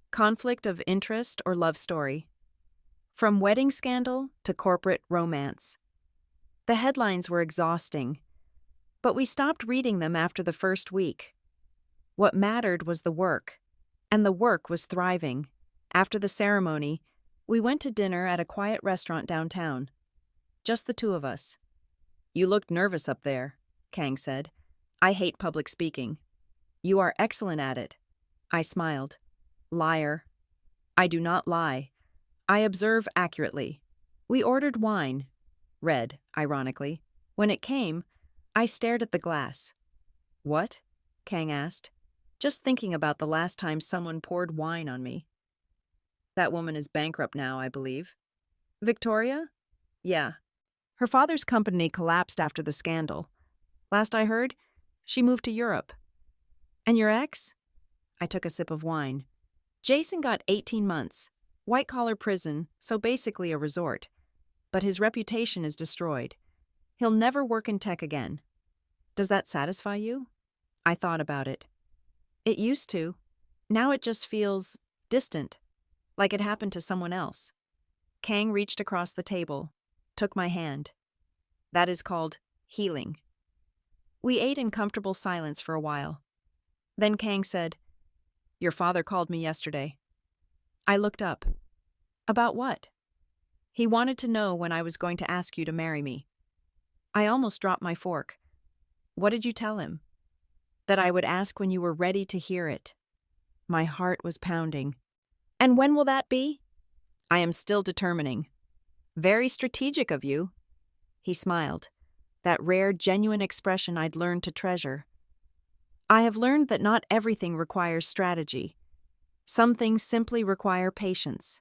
Conflict of interest or love story. From wedding scandal to corporate romance. The headlines were exhausting, but we stopped reading them after the first week. What mattered was the work, and the work was thriving. After the ceremony, we went to dinner at a quiet restaurant downtown. Just the two of us. "You looked nervous up there," Kang said. "I hate public speaking." "You are excellent at it." I smiled. "Liar." "I do not lie. I observe accurately." We ordered wine. Red, ironically. When it came, I stared at the glass. "What?" Kang asked. "Just thinking about the last time someone poured wine on me." "That woman is bankrupt now, I believe." "Victoria?" "Yeah. Her father's company collapsed after the scandal. Last I heard, she moved to Europe." "And your ex?" I took a sip of wine. "Jason got 18 months. White-collar prison, so basically a resort. But his reputation is destroyed. He'll never work in tech again." "Does that satisfy you?" I thought about it. "It used to. Now it just feels distant, like it happened to someone else." Kang reached across the table, took my hand. "That is called healing." We ate in comfortable silence for a while. Then Kang said, "Your father called me yesterday." I looked up. "About what?" "He wanted to know when I was going to ask you to marry me." I almost dropped my fork. "What did you tell him?" "That I would ask when you were ready to hear it." My heart was pounding. "And when will that be?" "I am still determining." "Very strategic of you." He smiled, that rare, genuine expression I'd learned to treasure. "I have learned that not everything requires strategy. Some things simply require patience."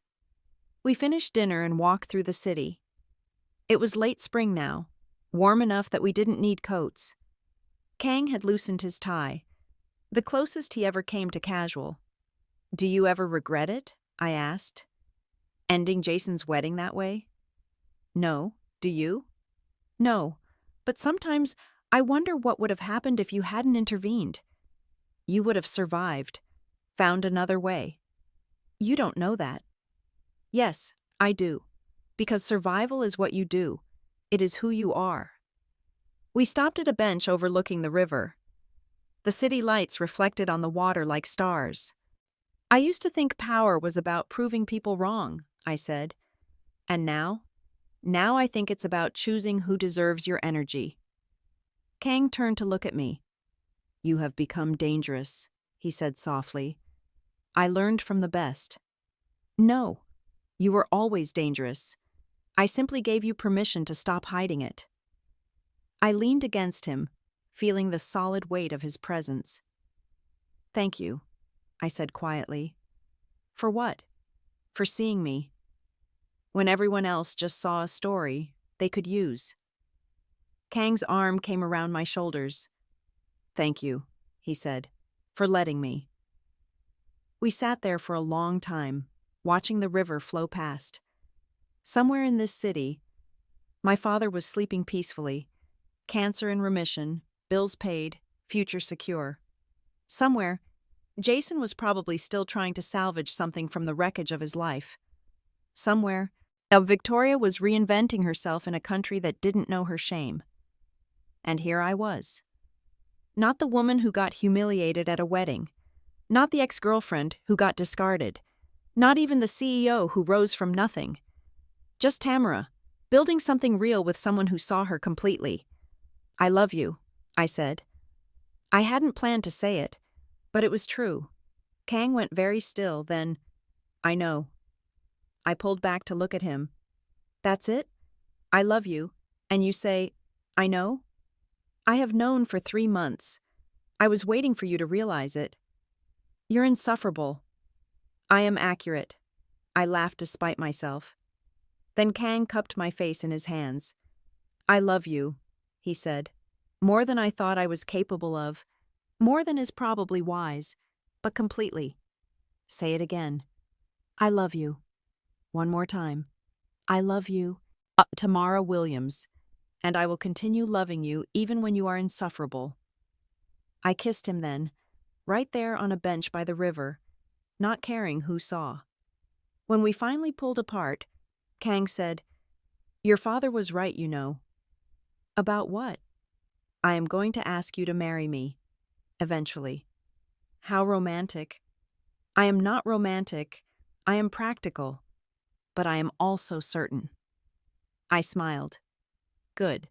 We finished dinner and walked through the city. It was late spring now, warm enough that we didn't need coats. Kang had loosened his tie, the closest he ever came to casual. "Do you ever regret it?" I asked. "Ending Jason's wedding that way?" "No. Do you?" "No, but sometimes I wonder what would have happened if you hadn't intervened. You would have survived, found another way." "You don't know that." "Yes, I do. Because survival is what you do. It is who you are." We stopped at a bench overlooking the river. The city lights reflected on the water like stars. "I used to think power was about proving people wrong," I said. "And now? Now I think it's about choosing who deserves your energy." Kang turned to look at me. "You have become dangerous," he said softly. "I learned from the best." "No, you were always dangerous. I simply gave you permission to stop hiding it." I leaned against him, feeling the solid weight of his presence. "Thank you," I said quietly. "For what?" "For seeing me. When everyone else just saw a story they could use." Kang's arm came around my shoulders. "Thank you," he said, "for letting me." We sat there for a long time, watching the river flow past. Somewhere in this city, my father was sleeping peacefully, cancer in remission, bills paid, future secure. Somewhere, Jason was probably still trying to salvage something from the wreckage of his life. Somewhere, Victoria was reinventing herself in a country that didn't know her shame. And here I was. Not the woman who got humiliated at a wedding. Not the ex-girlfriend who got discarded. Not even the CEO who rose from nothing. Just Tamara, building something real with someone who saw her completely. "I love you," I said. I hadn't planned to say it, but it was true. Kang went very still, then, "I know." I pulled back to look at him. "That's it? I love you, and you say, 'I know'?" "I have known for 3 months. I was waiting for you to realize it." "You're insufferable." "I am accurate." I laughed despite myself. Then Kang cupped my face in his hands. "I love you," he said. "More than I thought I was capable of. More than is probably wise, but completely." "Say it again." "I love you." One more time. "I love you, Tamara Williams, and I will continue loving you even when you are insufferable." I kissed him then, right there on a bench by the river, not caring who saw. When we finally pulled apart, Kang said, "Your father was right, you know. About what? I am going to ask you to marry me. Eventually. How romantic. I am not romantic. I am practical. But I am also certain. I smiled. Good.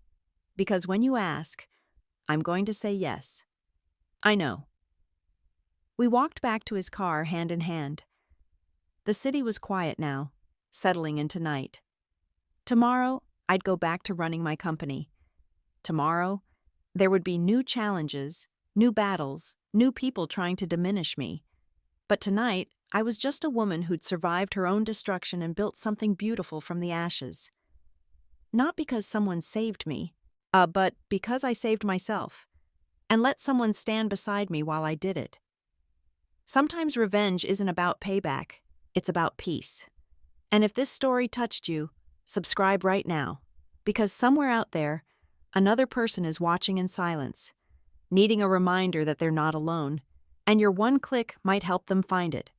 Because when you ask, I'm going to say yes. I know. We walked back to his car hand in hand. The city was quiet now, settling into night. Tomorrow, I'd go back to running my company. Tomorrow, there would be new challenges, new battles, new people trying to diminish me. But tonight, I was just a woman who'd survived her own destruction and built something beautiful from the ashes. Not because someone saved me, but because I saved myself, and let someone stand beside me while I did it. Sometimes revenge isn't about payback, it's about peace. And if this story touched you, subscribe right now, because somewhere out there, another person is watching in silence, needing a reminder that they're not alone, and your one click might help them find it.